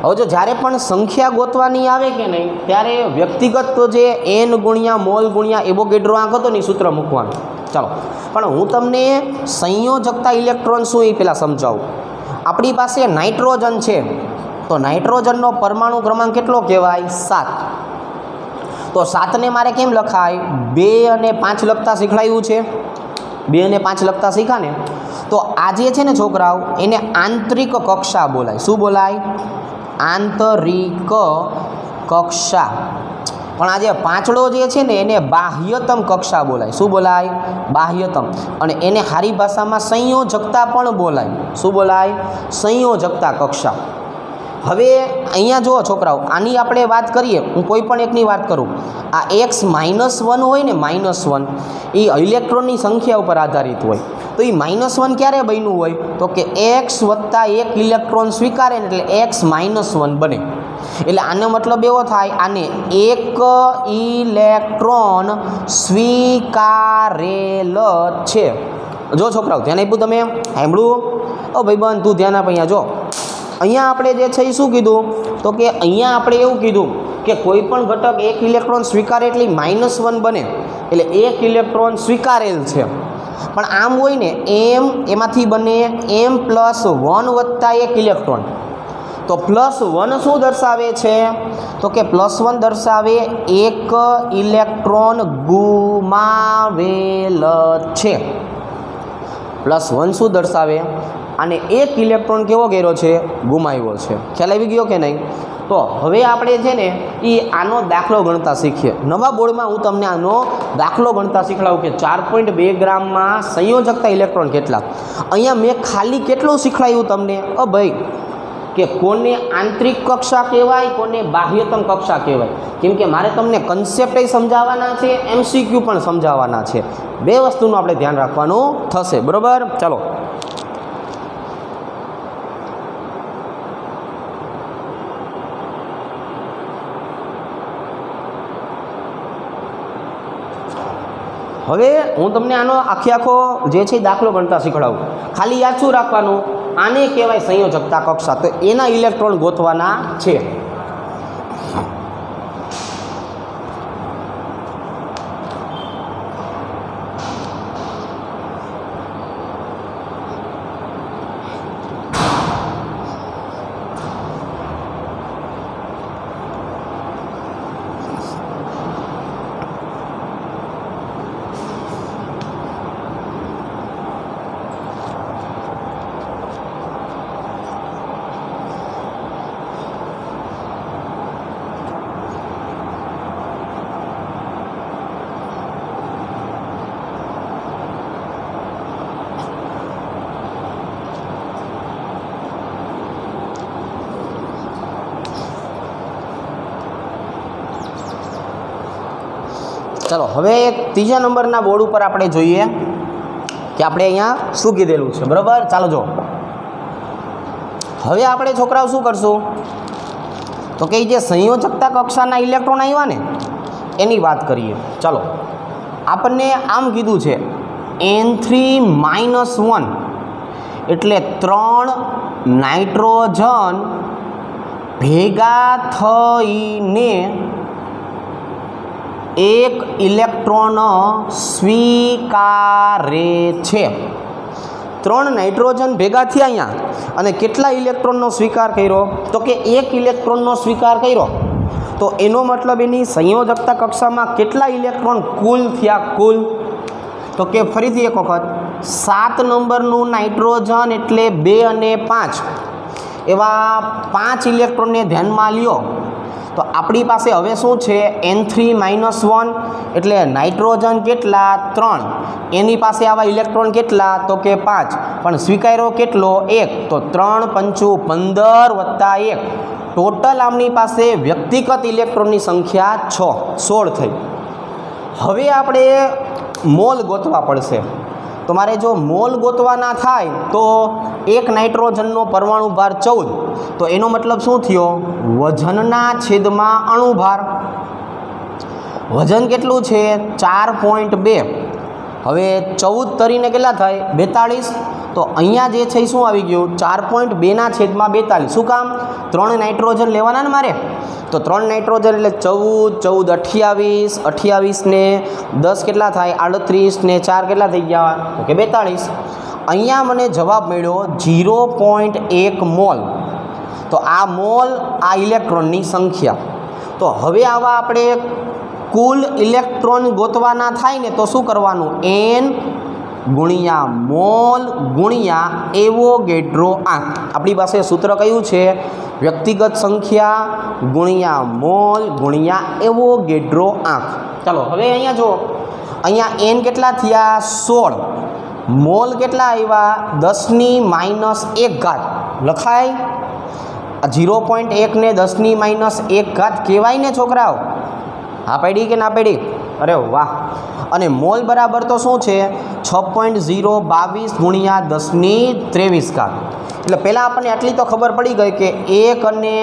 Speaker 1: હવે જો જ્યારે પણ સંખ્યા ગોતવાની આવે કે નહીં ત્યારે વ્યક્તિગત તો જે N ગુણ્યા મોલ ગુણ્યા એવોગેડ્રો આંક હતો ને સૂત્ર મૂકવાનું. ચાલો, પણ હું તમને સંયોજકતા ઇલેક્ટ્રોન શું એ પહેલાં સમજાવું. આપણી પાસે નાઇટ્રોજન છે તો નાઇટ્રોજનનો પરમાણુ ક્રમાંક કેટલો કહેવાય? 7. તો 7ને મારે કેમ લખાય? 2 અને 5 લખતા શીખવાડ્યું છે. 2 અને 5 લખતા શીખ્યા ને, તો આ જે છે ને છોકરાઓ, એને આંતરિક કક્ષા બોલાય. શું બોલાય? આંતરિક કક્ષા. પણ આ જે પાંચડો જે છે ને એને બાહ્યતમ કક્ષા બોલાય. શું બોલાય? બાહ્યતમ. અને એને સારી ભાષામાં સંયોજકતા પણ બોલાય. શું બોલાય? સંયોજકતા કક્ષા. હવે અહીંયા જુઓ છોકરાઓ, આની આપણે વાત કરીએ, હું કોઈ પણ એકની વાત કરું. આ x-1 હોય ને, -1, એ ઇલેક્ટ્રોનની સંખ્યા ઉપર આધારિત હોય. તો એ -1 ક્યારે બન્યું હોય? તો કે x + 1 ઇલેક્ટ્રોન સ્વીકારે ને એટલે x-1 બને. એટલે આનો મતલબ એવો થાય, આને 1 ઇલેક્ટ્રોન સ્વીકારેલ છે. જો છોકરાઓ ધ્યાન આપ્યું? તમે સાંભળ્યું? ઓ ભાઈબંધ તું ધ્યાન આપ. અહીંયા જો, અહીંયા આપણે જે છે એ શું કીધું? તો કે અહીંયા આપણે એવું કીધું કે કોઈ પણ ઘટક 1 ઇલેક્ટ્રોન સ્વીકારે એટલે -1 બને. એટલે 1 ઇલેક્ટ્રોન સ્વીકારેલ છે. પણ આમ હોય ને, એમાંથી બને m+1 + 1 ઇલેક્ટ્રોન. તો +1 શું દર્શાવે છે? તો કે +1 દર્શાવે 1 ઇલેક્ટ્રોન ગુમાવેલ છે. +1 શું દર્શાવે? અને 1 ઇલેક્ટ્રોન કેવો કર્યો છે? ગુમાવ્યો છે. ખ્યાલ આવી ગયો કે નહીં? તો હવે આપણે છે ને એ આનો દાખલો ગણતા શીખીએ. નવા બોર્ડમાં હું તમને આનો દાખલો ગણતા શીખવાડું કે 4.2 ગ્રામમાં સંયોજકતા ઇલેક્ટ્રોન કેટલા. અહીંયા મેં ખાલી કેટલું શીખવાડ્યું તમને? ભાઈ, કે કોને આંતરિક કક્ષા કહેવાય, કોને બાહ્યતમ કક્ષા કહેવાય. કેમ કે મારે તમને કન્સેપ્ટ સમજાવવાના છે, MCQ પણ સમજાવવાના છે. બે વસ્તુનું આપણે ધ્યાન રાખવાનું થશે. બરાબર? ચાલો. હવે હું તમને આનો આખો જે છે દાખલો ગણતા શીખવાડું. ખાલી યાદ શું રાખવાનું? આને કહેવાય સંયોજકતા કક્ષા. તો એના ઇલેક્ટ્રોન ગોતવાના છે. ચલો હવે ત્રીજા નંબરના બોર્ડ ઉપર આપણે જોઈએ કે આપણે અહીંયા શું કીધેલું છે. બરાબર? ચાલો જો, હવે આપણે છોકરાઓ શું કરશું? તો કે જે સંયોજકતા કક્ષાના ઇલેક્ટ્રોન આવ્યા ને એની વાત કરીએ. ચાલો, આપણને આમ કીધું છે N3-1 એટલે 3 નાઇટ્રોજન ભેગા થઈને 1 ઇલેક્ટ્રોન સ્વીકારે છે. 3 નાઇટ્રોજન ભેગા થયા અહીંયા અને કેટલા ઇલેક્ટ્રોનનો સ્વીકાર કર્યો? તો કે 1 ઇલેક્ટ્રોનનો સ્વીકાર કર્યો. તો એનો મતલબ એની સંયોજકતા કક્ષામાં કેટલા ઇલેક્ટ્રોન કુલ થયા? કુલ તો કે ફરીથી એક વખત 7 નંબરનું નાઇટ્રોજન એટલે 2 અને 5 એવા 5 ઇલેક્ટ્રોનને ધ્યાનમાં લ્યો. તો આપણી પાસે હવે શું છે? N3-1 એટલે નાઇટ્રોજન કેટલા? 3. એની પાસે આવા ઇલેક્ટ્રોન કેટલા? તો કે 5. પણ સ્વીકાર્યો કેટલો? 1. તો 3 × 5 = 15 + 1 ટોટલ આમની પાસે વ્યક્તિગત ઇલેક્ટ્રોનની સંખ્યા 16 થઈ. હવે આપણે મોલ ગોતવા પડશે. તો મારે જો મોલ ગોતવાના થાય તો 1 નાઇટ્રોજનનો પરમાણુ ભાર 14. તો એનો મતલબ શું થયો? વજનના છેદમાં અણુભાર. વજન કેટલું છે? 4.2. હવે 14 તરીને કેટલા થાય? 42. તો અહીંયા જે છે એ શું આવી ગયું? 4.2 / 42. શું કામ? 3 નાઇટ્રોજન લેવાના ને મારે. તો 3 નાઇટ્રોજન એટલે 14, 14, 28, 28 ને 10 કેટલા થાય? 38 ને 4 કેટલા થઈ ગયા? તો કે 42. અહીંયા મને જવાબ મળ્યો 0.1 મોલ. તો આ મોલ, આ ઇલેક્ટ્રોનની સંખ્યા. તો હવે આવા આપણે કુલ ઇલેક્ટ્રોન ગોતવાના થાય ને તો શું કરવાનું? N ગુણ્યા મોલ ગુણ્યા એવોગેડ્રો આંક. આપણી પાસે સૂત્ર કયું છે? વ્યક્તિગત સંખ્યા ગુણ્યા મોલ ગુણ્યા એવોગેડ્રો આંક. ચાલો હવે અહીંયા જો, અહીંયા n કેટલા થયા? 16. મોલ કેટલા આવ્યા? 10⁻1 લખાય. 0.1 ને 10⁻1 કહેવાય ને છોકરાઓ? હા પાડી કે ના પાડી? અરે વાહ. અને મોલ બરાબર તો શું છે? 6.022 ગુણ્યા 10⁻23. એટલે પહેલાં આપણને આટલી તો ખબર પડી ગઈ કે 1 અને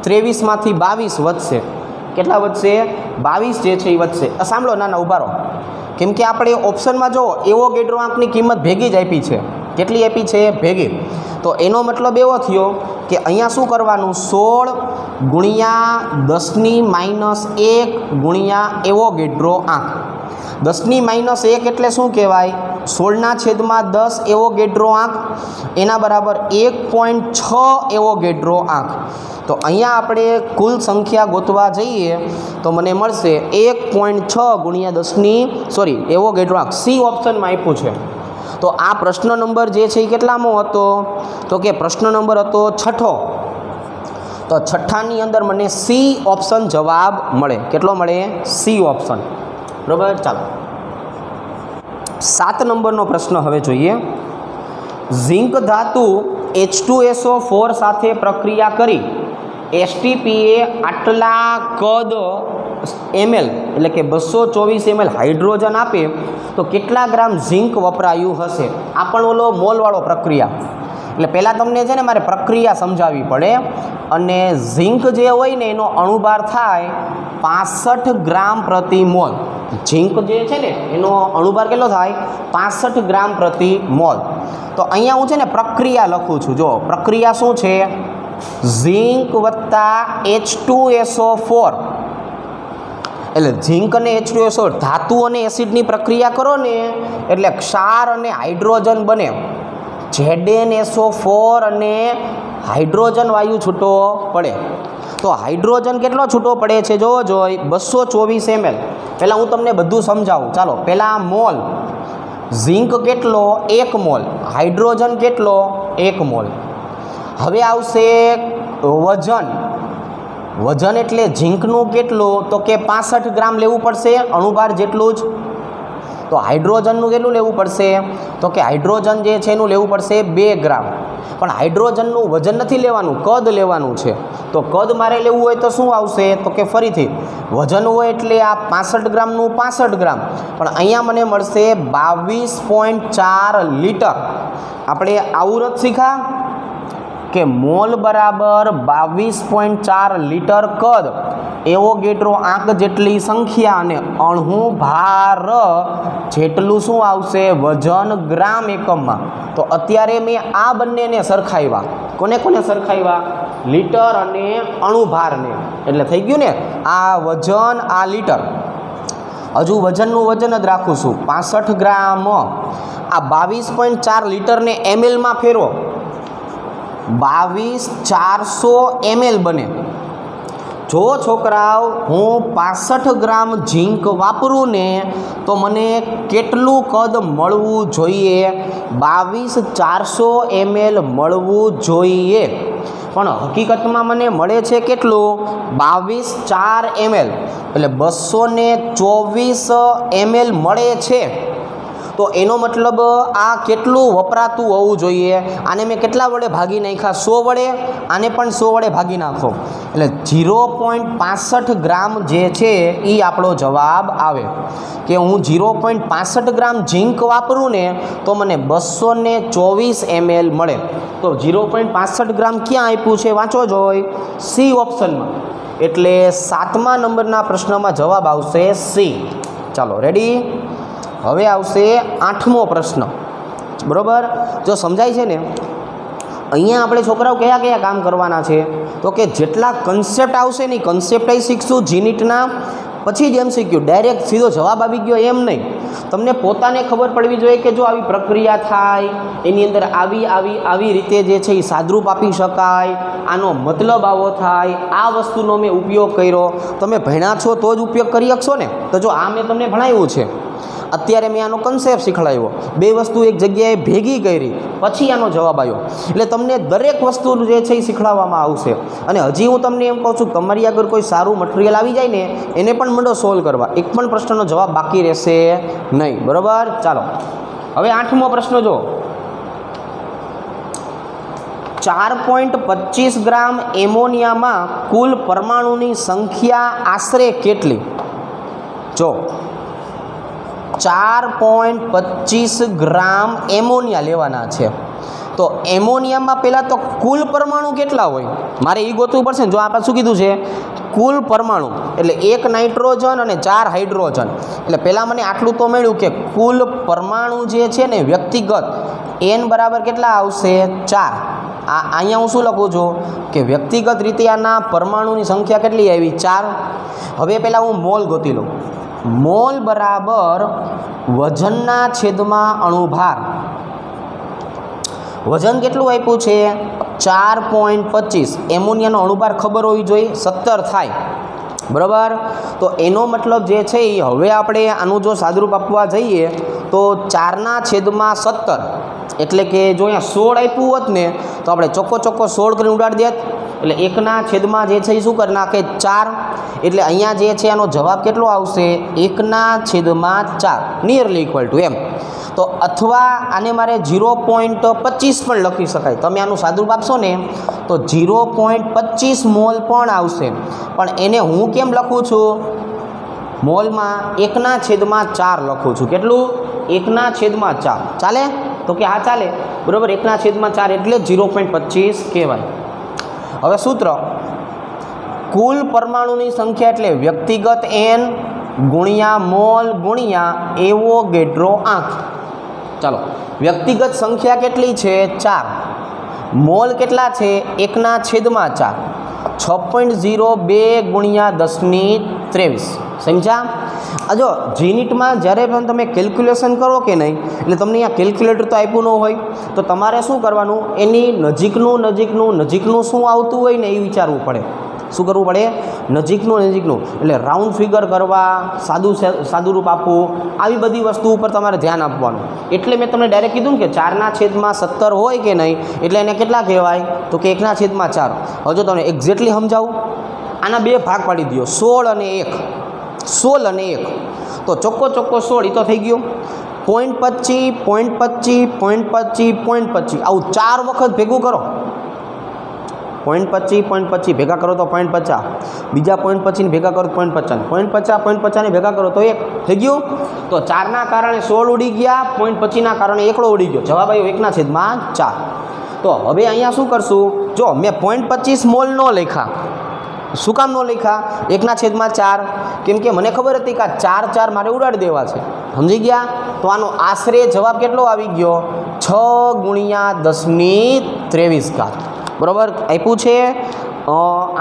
Speaker 1: 23માંથી 22 વધશે. કેટલા વધશે? 22 જે છે એ વધશે. સાંભળો, ના ઊભા રહો. કેમ કે આપણે ઓપ્શનમાં જો એવોગેડ્રો આંકની કિંમત ભેગી જ આપી છે. કેટલી આપી છે? ભેગી. તો એનો મતલબ એવો થયો કે અહીંયા શું કરવાનું? 16 ગુણ્યા 10⁻1 ગુણ્યા એવોગેડ્રો આંક. 10⁻1 એટલે શું કહેવાય? 16/10 એવોગેડ્રો આંક, એના બરાબર 1.6 એવોગેડ્રો આંક. તો અહીંયા આપણે કુલ સંખ્યા ગોતવા જઈએ તો મને મળશે 1.6 ગુણ્યા એવોગેડ્રો આંક. સી ઓપ્શનમાં આપ્યું છે. તો આ પ્રશ્ન નંબર જે છે એ કેટલામો હતો? તો કે પ્રશ્ન નંબર હતો 6. તો 6ની અંદર મને સી ઓપ્શન જવાબ મળે. કેટલો મળે? C option. બરાબર. ચાલો 7 નંબરનો પ્રશ્ન હવે જોઈએ. ઝિંક ધાતુ H2SO4 સાથે પ્રક્રિયા કરી એસટીપીએ આટલા કદ ml એટલે કે 224 ml હાઇડ્રોજન આપે તો કેટલા ગ્રામ ઝિંક વપરાયું હશે? આ પણ ઓલો મોલવાળો પ્રક્રિયા. એટલે પહેલાં તમને છે ને મારે પ્રક્રિયા સમજાવવી પડે. અને ઝિંક જે હોય ને એનો અણુભાર થાય 65 ગ્રામ પ્રતિ મોલ. ઝિંક જે છે ને એનો અણુભાર કેટલો થાય? 65 ગ્રામ પ્રતિ મોલ. તો અહીંયા હું છે ને પ્રક્રિયા લખું છું. જો પ્રક્રિયા શું છે? ઝિંક વત્તા H2SO4. એટલે ઝિંક અને H2SO4 ધાતુ અને એસિડની પ્રક્રિયા કરો ને એટલે ક્ષાર અને હાઇડ્રોજન બને. ZnSO4 અને હાઇડ્રોજન વાયુ છૂટો પડે. તો હાઇડ્રોજન કેટલો છૂટો પડે છે? જોવો જોઈ 224 ml. પહેલાં હું તમને બધું સમજાવું. ચાલો પહેલાં મોલ. ઝિંક કેટલો? 1 મોલ. હાઇડ્રોજન કેટલો? 1 મોલ. હવે આવશે વજન. વજન એટલે ઝિંકનું કેટલું? તો કે 65 ગ્રામ લેવું પડશે, અણુભાર જેટલું જ. તો હાઇડ્રોજનનું કેટલું લેવું પડશે? તો કે હાઇડ્રોજન જે છે એનું લેવું પડશે 2 ગ્રામ. પણ હાઇડ્રોજનનું વજન નથી લેવાનું, કદ લેવાનું છે. તો કદ મારે લેવું હોય તો શું આવશે? તો કે ફરીથી વજન હોય એટલે આ 65 ગ્રામનું 65 ગ્રામ. પણ અહીંયા મને મળશે 22.4 લીટર. આપણે આવું જ શીખા કે મોલ બરાબર 22.4 લીટર કદ, એવોગેડ્રો આંક જેટલી સંખ્યા અને અણુ ભાર જેટલું શું આવશે? વજન ગ્રામ એકમમાં. તો અત્યારે મેં આ બંનેને સરખાવ્યા. કોને કોને સરખાવ્યા? લીટર અને અણુભારને. એટલે થઈ ગયું ને આ વજન, આ લીટર. હજુ વજનનું વજન જ રાખું છું 65 ગ્રામ. આ 22.4 લીટરને mlમાં ફેરવો. 22,400 ml બને. જો છોકરાઓ હું 65 ગ્રામ ઝીંક વાપરું ને તો મને કેટલું કદ મળવું જોઈએ? 22,400 ml મળવું જોઈએ. પણ હકીકતમાં મને મળે છે કેટલું? 22,400 ml. એટલે 224 ml મળે છે. તો એનો મતલબ આ કેટલું વપરાતું હોવું જોઈએ? આને મેં કેટલા વડે ભાગી નાખ્યા? 100 વડે. આને પણ 100 વડે ભાગી નાખો એટલે 0.65 ગ્રામ જે છે એ આપણો જવાબ આવે. કે હું 0.65 ગ્રામ ઝીંક વાપરું ને તો મને 224 ml મળે. તો 0.65 ગ્રામ ક્યાં આપ્યું છે? વાંચો જોઈ સી ઓપ્શનમાં. એટલે 7મા નંબરના પ્રશ્નમાં જવાબ આવશે સી. ચાલો રેડી. હવે આવશે 8મો પ્રશ્ન. બરાબર? જો સમજાય છે ને અહીંયા આપણે છોકરાઓ કયા કયા કામ કરવાના છે? તો કે જેટલા કન્સેપ્ટ આવશે ને કન્સેપ્ટ શીખશું જીનીટના, પછી જ MCQ. ડાયરેક્ટ સીધો જવાબ આવી ગયો એમ નહીં. તમને પોતાને ખબર પડવી જોઈએ કે જો આવી પ્રક્રિયા થાય એની અંદર આવી રીતે જે છે એ સાદરૂપ આપી શકાય, આનો મતલબ આવો થાય, આ વસ્તુનો મેં ઉપયોગ કર્યો. તમે ભણ્યા છો તો જ ઉપયોગ કરી શકશો ને. તો જો આ મેં તમને ભણાવ્યું છે, અત્યારે મેં આનો કન્સેપ્ટ શીખવાડ્યો, બે વસ્તુ એક જગ્યાએ ભેગી કરી પછી આનો જવાબ આવ્યો. એટલે તમને દરેક વસ્તુ જે છે એ શીખવાડવામાં આવશે. અને હજી હું તમને એમ કહું છું, તમારી આગળ કોઈ સારું મટીરિયલ આવી જાય ને એને પણ મંડો સોલ્વ કરવા, એક પણ પ્રશ્નનો જવાબ બાકી રહેશે નહીં. બરાબર? ચાલો હવે 8મો પ્રશ્ન જો. 4.25 ગ્રામ એમોનિયામાં કુલ પરમાણુની સંખ્યા આશરે કેટલી? જો 4.25 ગ્રામ એમોનિયા લેવાના છે. તો એમોનિયામાં પહેલાં તો કુલ પરમાણુ કેટલા હોય મારે એ ગોતવું પડશે ને. જો આપણે શું કીધું છે? કુલ પરમાણુ એટલે 1 નાઇટ્રોજન અને 4 હાઇડ્રોજન. એટલે પહેલાં મને આટલું તો મળ્યું કે કુલ પરમાણુ જે છે ને વ્યક્તિગત n બરાબર કેટલા આવશે? 4. અહીંયા હું શું લખું છું કે વ્યક્તિગત રીતે આના પરમાણુની સંખ્યા કેટલી આવી? 4. હવે પહેલાં હું મોલ ગોતી લઉં. મોલ બરાબર વજનના છેદમાં અણુભાર. વજન કેટલું આપ્યું છે? 4.25. એમોનિયાનો અણુભાર ખબર હોવી જોઈએ 17 થાય. બરાબર? તો એનો મતલબ જે છે એ હવે આપણે આનું જો સાદુરૂપ આપવા જઈએ તો 4/17 એટલે કે જો અહીંયા 16 આપ્યું હોત ને તો આપણે ચોખ્ખો 16 કરીને ઉડાડી દેત. એટલે 1/, જે છે એ શું કરી નાખે? 4. એટલે અહીંયા જે છે આનો જવાબ કેટલો આવશે? 1/4 નિયરલી ઇક્વલ ટુ એમ. તો અથવા આને મારે 0.25 પણ લખી શકાય. તમે આનું સાદુરૂપ આપશો ને તો 0.25 મોલ પણ આવશે. પણ એને હું કેમ લખું છું? મોલમાં 1/4 લખું છું. કેટલું? 1/4. ચાલે? તો કે હા ચાલે. બરાબર? 1/4 એટલે 0.25 કહેવાય. હવે સૂત્ર, કુલ પરમાણુની સંખ્યા એટલે વ્યક્તિગત n ગુણ્યા મોલ ગુણ્યા એવોગેડ્રો આંક. ચાલો, વ્યક્તિગત સંખ્યા કેટલી છે? 4. મોલ કેટલા છે? 1/4. 6.02 ગુણ્યા 1023. સમજ્યા? જો જીનિટમાં જ્યારે પણ તમે કેલ્ક્યુલેશન કરો કે નહીં, એટલે તમને અહીંયા કેલ્ક્યુલેટર તો આપ્યું ન હોય તો તમારે શું કરવાનું? એની નજીકનું શું આવતું હોય ને એ વિચારવું પડે. શું કરવું પડે? નજીકનું. એટલે રાઉન્ડ ફિગર કરવા, સાદુરૂપ આપવું, આવી બધી વસ્તુ ઉપર તમારે ધ્યાન આપવાનું. એટલે મેં તમને ડાયરેક્ટ કીધું ને કે 4/17 હોય કે નહીં એટલે એને કેટલા કહેવાય? તો કે 1/4. હવે જો તમને એક્ઝેક્ટલી સમજાવું, આના બે ભાગ પાડી દો, 16 અને 1. તો ચોખ્ખો 16 એ તો થઈ ગયો. 0.25 આવું 4 વખત ભેગું કરો. 0.25 ભેગા કરો તો 0.50, બીજા 0.25 ભેગા કરો તો 0.50 ને ભેગા કરો તો 1 થઈ ગયું. તો 4ના કારણે 16 ઉડી ગયા, 0.25ના કારણે 1 ઉડી ગયો. જવાબ આવ્યો 1/4. તો હવે અહીંયા શું કરશું? જો મેં 0.25 મોલ ન લખ્યા. શું કામ ન લખ્યા? 1/4. કેમ કે મને ખબર હતી કે 4 મારે ઉડાડી દેવા છે. સમજી ગયા? તો આનો આશરે જવાબ કેટલો આવી ગયો? 6 ગુણ્યા 1023. બરાબર? આપ્યું છે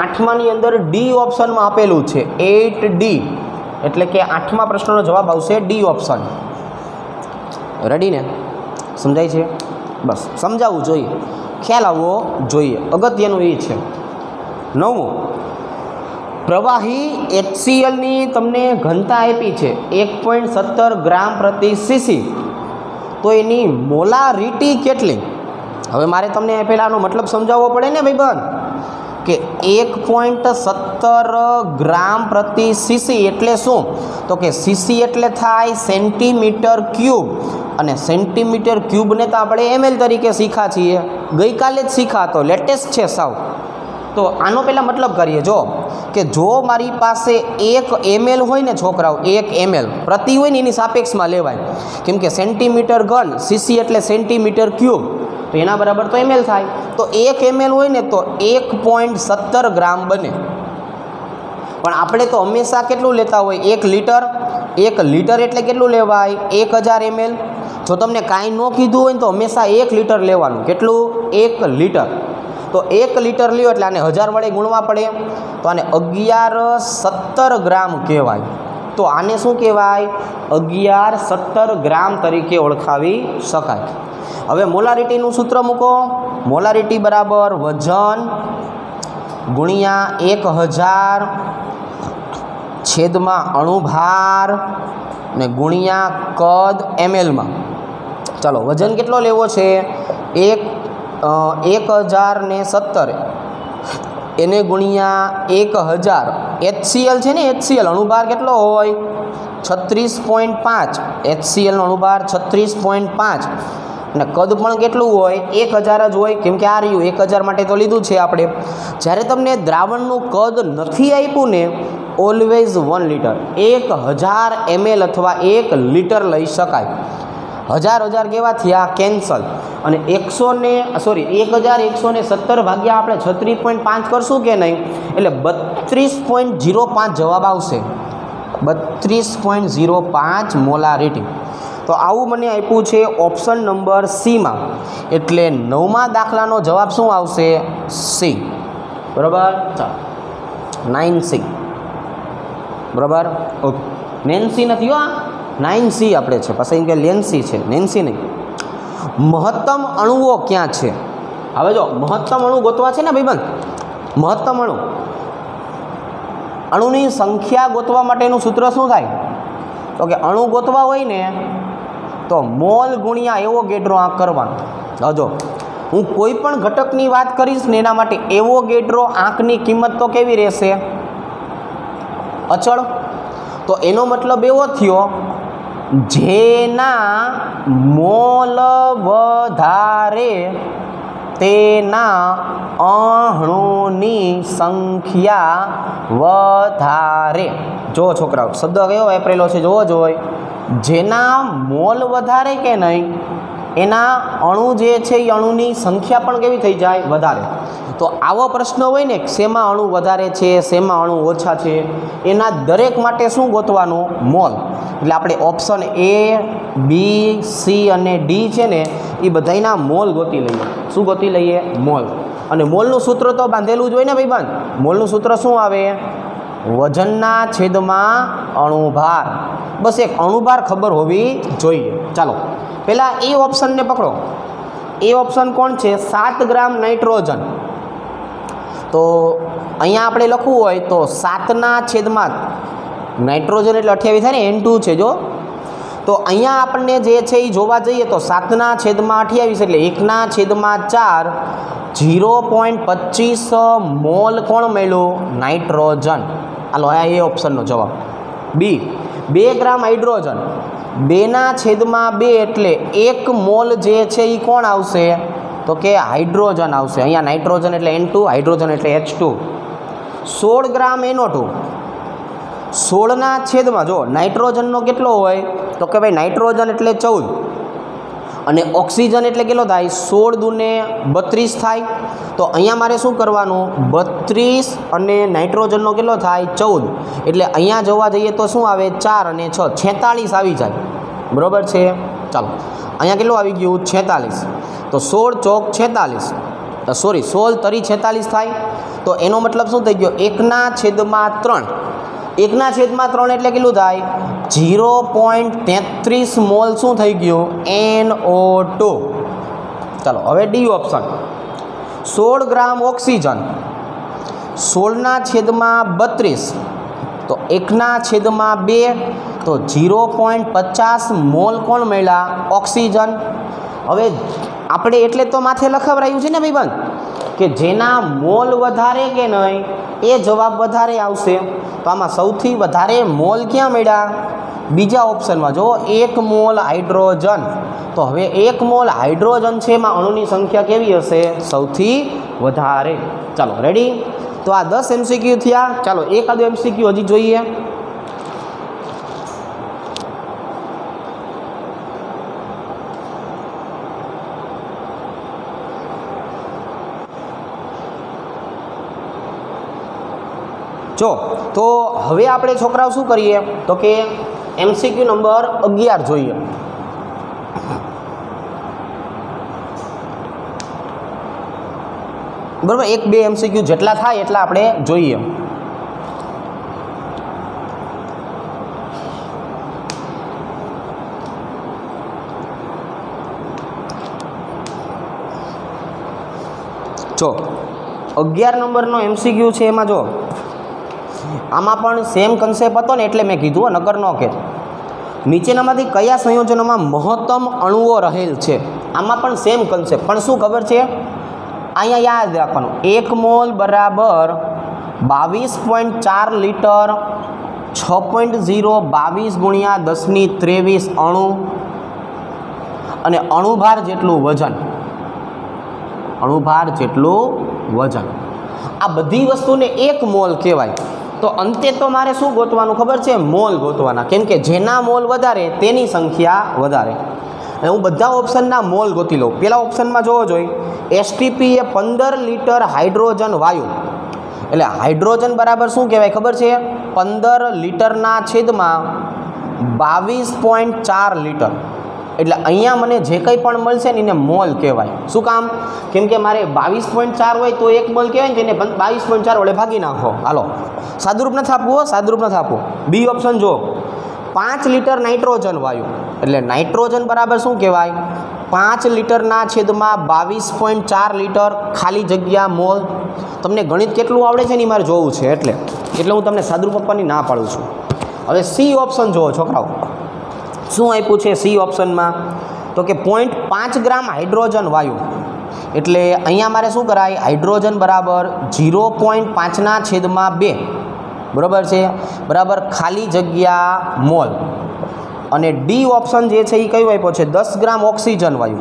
Speaker 1: 8માની અંદર ડી ઓપ્શનમાં આપેલું છે 8D. એટલે કે 8મા પ્રશ્નનો જવાબ આવશે ડી ઓપ્શન. રેડી ને? સમજાય છે? બસ સમજાવવું જોઈએ, ખ્યાલ આવવો જોઈએ, અગત્યનું એ છે. 9મું, પ્રવાહી HClની તમને ઘનતા આપી છે 1.17 ગ્રામ પ્રતિ સીસી. તો એની મોલારિટી કેટલી? હવે મારે તમને પહેલાંનો મતલબ સમજાવવો પડે ને ભાઈબંધ, કે 1.17 ગ્રામ પ્રતિ સીસી એટલે શું? તો કે સીસી એટલે થાય સેન્ટીમીટર ક્યુબ, અને સેન્ટીમીટર ક્યુબને તો આપણે ml તરીકે શીખા છીએ, ગઈકાલે જ શીખા, તો લેટેસ્ટ છે સાવ. તો આનો પહેલાં મતલબ કરીએ. જો કે જો મારી પાસે 1 ml હોય ને છોકરાઓ, 1 ml પ્રતિ હોય ને એની સાપેક્ષમાં લેવાય. કેમ કે સેન્ટીમીટર ઘન, સીસી એટલે સેન્ટીમીટર ક્યુબ, તો એના બરાબર તો ml થાય. તો 1 ml હોય ને તો 1.17 ગ્રામ બને. પણ આપણે તો હંમેશા કેટલું લેતા હોય? 1 લીટર. 1 લીટર એટલે કેટલું લેવાય? 1000 ml. જો તમને કાંઈ ન કીધું હોય ને તો હંમેશા 1 લીટર લેવાનું. કેટલું? 1 લીટર. તો 1 લીટર લ્યો એટલે આને 1000 વડે ગુણવા પડે. તો આને 1117 ગ્રામ કહેવાય. તો આને શું કહેવાય? 1117 ગ્રામ તરીકે ઓળખાવી શકાય. હવે મોલારિટીનું સૂત્ર મૂકો. મોલારિટી બરાબર વજન ગુણ્યા 1000 છેદમાં અણુભાર ને ગુણ્યા કદ ml માં. ચાલો વજન કેટલો લેવો છે? 1017 એને ગુણ્યા 1000. HCl છે ને, HCl અણુભાર કેટલો હોય? 36.5. HCl નો અણુભાર 36.5 અને કદ પણ કેટલું હોય? 1000 જ હોય, કેમ કે આ રહ્યું 1000 માટે તો લીધું છે આપણે. જ્યારે તમને દ્રાવણનું કદ નથી આપ્યું ને, ઓલવેઝ 1 લીટર, 1000 ml અથવા 1 લીટર લઈ શકાય. 1000 કેવા થયા? કેન્સલ. અને 1117 ભાગ્યા આપણે 36.5 કરશું કે નહીં, એટલે 32.05 જવાબ આવશે. 32.05 મોલારિટી. તો આવું મને આપ્યું છે ઓપ્શન નંબર C માં. એટલે 9મા દાખલાનો જવાબ શું આવશે? C. બરાબર. ચાલો 9C. બરાબર. ઓકે. નેન્સી નથી હો, 9C આપણે છે, પછી કે લેન્સી છે, નેન્સી નહીં. મહત્તમ અણુઓ ક્યાં છે? હવે જો મહત્તમ અણુ ગોતવા છે ને ભાઈબંધ, મહત્તમ અણુની સંખ્યા ગોતવા માટેનું સૂત્ર શું થાય? તો કે અણુ ગોતવા હોય ને તો મોલ ગુણ્યા એવોગેડ્રો આંક કરવાનો. જો હું કોઈ પણ ઘટકની વાત કરીશ ને એના માટે એવોગેડ્રો આંકની કિંમત તો કેવી રહેશે? અચળ. તો એનો મતલબ એવો થયો, જેના મોલ વધારે તેના અણુની સંખ્યા વધારે. જો છોકરાઓ શબ્દ કયો વાપરેલો છે જોવો જોઈએ. જેના મોલ વધારે કે નહીં, એના અણુ જે છે એ અણુની સંખ્યા પણ કેવી થઈ જાય? વધારે. તો આવો પ્રશ્ન હોય ને, શેમાં અણુ વધારે છે, શેમાં અણુ ઓછા છે, એના દરેક માટે શું ગોતવાનું? મોલ. એટલે આપણે ઓપ્શન A, B, C અને D છે ને એ બધાના મોલ ગોતી લઈએ. શું ગોતી લઈએ? મોલ. અને મોલનું સૂત્ર તો બાંધેલું જ હોય ને ભાઈબંધ. મોલનું સૂત્ર શું આવે? વજનના છેદમાં અણુભાર. બસ એક અણુભાર ખબર હોવી જોઈએ. ચાલો પહેલાં એ ઓપ્શનને પકડો. એ ઓપ્શન કોણ છે? 7 ગ્રામ નાઇટ્રોજન. તો અહીંયા આપણે લખવું હોય તો 7ના છેદમાં નાઇટ્રોજન એટલે 28 થાય ને, N2 છે. જો તો અહીંયા આપણને જે છે એ જોવા જઈએ તો 7ના છેદમાં 28 એટલે 1ના છેદમાં 4, 0.25 મોલ કોણ મળ્યું? નાઇટ્રોજન. હાલો આ એ ઓપ્શનનો જવાબ. બી 2 ગ્રામ હાઇડ્રોજન, 2ના છેદમાં 2 એટલે 1 મોલ જે છે એ કોણ આવશે? તો કે હાઇડ્રોજન આવશે. અહીંયા નાઇટ્રોજન એટલે N2, હાઇડ્રોજન એટલે H2. 16 ગ્રામ NO2, 16ના છેદમાં જો નાઇટ્રોજનનો કેટલો હોય? તો કે ભાઈ નાઇટ્રોજન એટલે 14 અને ઓક્સિજન એટલે કેટલો થાય? 16 દૂને 32 થાય. તો અહીંયા મારે શું કરવાનું? 32 અને નાઇટ્રોજનનો કેટલો થાય? 14. એટલે અહીંયા જોવા જઈએ તો શું આવે? 4 અને 6 46 આવી જાય. બરાબર છે. ચાલો અહીંયા કેટલું આવી ગયું? 46. તો 16 ચોક 46, સોરી 16 તરી 46 થાય. તો એનો મતલબ શું થઈ ગયો? 1ના છેદમાં 3. 1ના છેદમાં 3 એટલે કેટલું થાય? 0.33 મોલ શું થઈ ગયું? NO2. ચાલો હવે ડી ઓપ્શન. 16 ગ્રામ ઓક્સિજન, 16ના છેદમાં 32 તો 1ના છેદમાં 2 તો 0.50 મોલ કોણ મળ્યા? ઓક્સિજન. હવે આપણે એટલે તો માથે લખાવરાયું છે ને ભાઈબંધ કે જેના મોલ વધારે કે નહીં એ જવાબ વધારે આવશે. તો આમાં સૌથી વધારે મોલ ક્યાં મળ્યા? બીજા ઓપ્શનમાં. જો 1 મોલ હાઇડ્રોજન. તો હવે 1 મોલ હાઇડ્રોજન છે એમાં અણુની સંખ્યા કેવી હશે? સૌથી વધારે. ચાલો રેડી. તો આ 10 MCQ થયા. ચાલો એકાદો MCQ હજી જોઈએ. જો તો હવે આપણે છોકરાઓ શું કરીએ તો કે MCQ નંબર 11 જોઈએ. બરાબર, 1-2 MCQ જેટલા થાય એટલા આપણે જોઈએ. જો 11 નંબરનો MCQ છે એમાં જો આમાં પણ સેમ કન્સેપ્ટ હતો ને એટલે મેં કીધું, નકર ન કે નીચેનામાંથી કયા સંયોજનોમાં મહત્તમ અણુઓ રહેલ છે, આમાં પણ સેમ કન્સેપ્ટ, પણ શું ખબર છે, અહીંયા યાદ રાખવાનું 1 મોલ બરાબર 22.4 લીટર 6.022 ગુણ્યા 10⁻23 અણુ અને અણુભાર જેટલું વજન, અણુભાર જેટલું વજન, આ બધી વસ્તુને 1 મોલ કહેવાય. તો અંતે તો મારે શું ગોતવાનું ખબર છે, મોલ ગોતવાના, કેમ કે જેના મોલ વધારે તેની સંખ્યા વધારે. અને હું બધા ઓપ્શનના મોલ ગોતી લઉં. પહેલા ઓપ્શનમાં જોવો જોઈએ, એસટીપી એ 15 લીટર હાઇડ્રોજન વાયુ, એટલે હાઇડ્રોજન બરાબર શું કહેવાય ખબર છે, 15 લીટરના છેદમાં 22.4 લીટર. એટલે અહીંયા મને જે કંઈ પણ મળશે ને એને મોલ કહેવાય. શું કામ, કેમ કે મારે 22.4 હોય તો 1 મોલ કહેવાય ને, એને 22.4 વડે ભાગી નાખો. હાલો, સાદુરૂપ નથી આપવું, સાદુરૂપ નથી આપવું. બી ઓપ્શન જો, 5 લીટર નાઇટ્રોજન વાયુ, એટલે નાઇટ્રોજન બરાબર શું કહેવાય, 5 લીટરના છેદમાં 22.4 લીટર ખાલી જગ્યા મોલ. તમને ગણિત કેટલું આવડે છે ને મારે જોવું છે, એટલે હું તમને સાદુરૂપ આપવાની ના પાડું છું. હવે સી ઓપ્શન જુઓ છોકરાઓ, શું આપ્યું છે સી ઓપ્શનમાં, તો કે 0.5 ગ્રામ હાઇડ્રોજન વાયુ, એટલે અહીંયા મારે શું કરાય, હાઇડ્રોજન બરાબર 0.5ના છેદમાં 2 બરાબર છે, બરાબર ખાલી જગ્યા મોલ. અને ડી ઓપ્શન જે છે એ કયું આપ્યો છે, 10 ગ્રામ ઓક્સિજન વાયુ,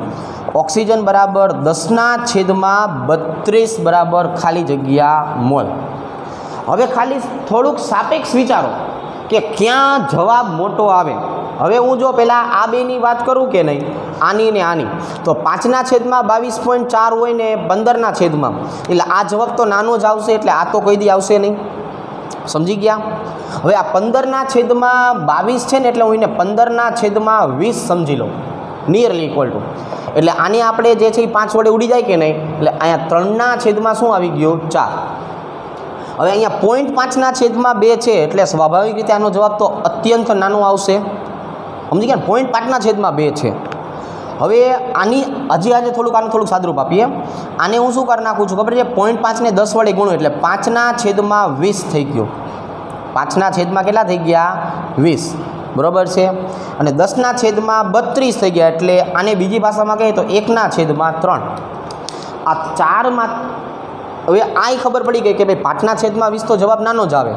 Speaker 1: ઓક્સિજન બરાબર 10ના છેદમાં 32 બરાબર ખાલી જગ્યા મોલ. હવે ખાલી થોડુંક સાપેક્ષ વિચારો કે ક્યાં જવાબ મોટો આવે. હવે હું જો પહેલાં આ બેની વાત કરું કે નહીં, આની ને આની, તો 5ના છેદમાં 22.4 હોય ને 15ના છેદમાં, એટલે આ જવાબ તો નાનો જ આવશે, એટલે આ તો કોઈ દી આવશે નહીં. સમજી ગયા? હવે આ 15ના છેદમાં 22 છે ને, એટલે હું એને 15ના છેદમાં 20 સમજી લઉં, નિયરલી ઇક્વલ ટુ, એટલે આને આપણે જે છે એ 5 વડે ઉડી જાય કે નહીં, એટલે અહીંયા 3ના છેદમાં શું આવી ગયો, 4. હવે અહીંયા 0.5ના છેદમાં 2 છે, એટલે સ્વાભાવિક રીતે આનો જવાબ તો અત્યંત નાનો આવશે. સમજી ગયા? 0.5ના છેદમાં 2 છે. હવે આની આને થોડુંક સાદુરૂપ આપીએ. આને હું શું કરી નાખું છું ખબર છે, 0.5 ને 10 વડે ગુણું, એટલે 5ના છેદમાં 20 થઈ ગયો. 5ના છેદમાં કેટલા થઈ ગયા, 20 બરાબર છે. અને 10ના છેદમાં 32 થઈ ગયા, એટલે આને બીજી ભાષામાં કહીએ તો 1ના છેદમાં 3. આ 4માં હવે આ ખબર પડી ગઈ કે ભાઈ 5ના છેદમાં 20 તો જવાબ નાનો જ આવે,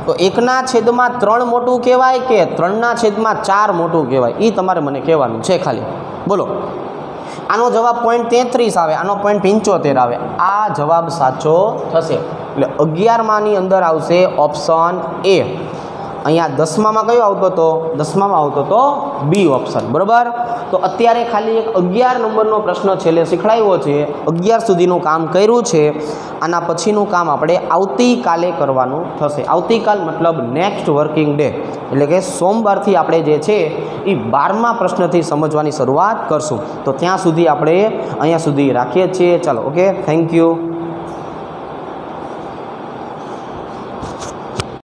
Speaker 1: તો 1ના છેદમાં 3 મોટું કહેવાય કે 3ના છેદમાં 4 મોટું કહેવાય, એ તમારે મને કહેવાનું છે ખાલી. બોલો, આનો જવાબ 0.33 આવે, આનો 0.75 આવે, આ જવાબ સાચો થશે. એટલે 11માની અંદર આવશે ઓપ્શન એ. અહીંયા 10મામાં કયો આવતો હતો, 10મામાં આવતો હતો બી ઓપ્શન. બરાબર, તો અત્યારે ખાલી એક 11 નંબરનો પ્રશ્ન છેલ્લે શીખડાવ્યો છે, 11 સુધીનું કામ કર્યું છે. આના પછીનું કામ આપણે આવતીકાલે કરવાનું થશે. આવતીકાલ મતલબ નેક્સ્ટ વર્કિંગ ડે, એટલે કે સોમવારથી આપણે જે છે એ 12મા પ્રશ્નથી સમજવાની શરૂઆત કરશું. તો ત્યાં સુધી આપણે અહીંયા સુધી રાખીએ છીએ. ચાલો, ઓકે, થેન્ક યુ.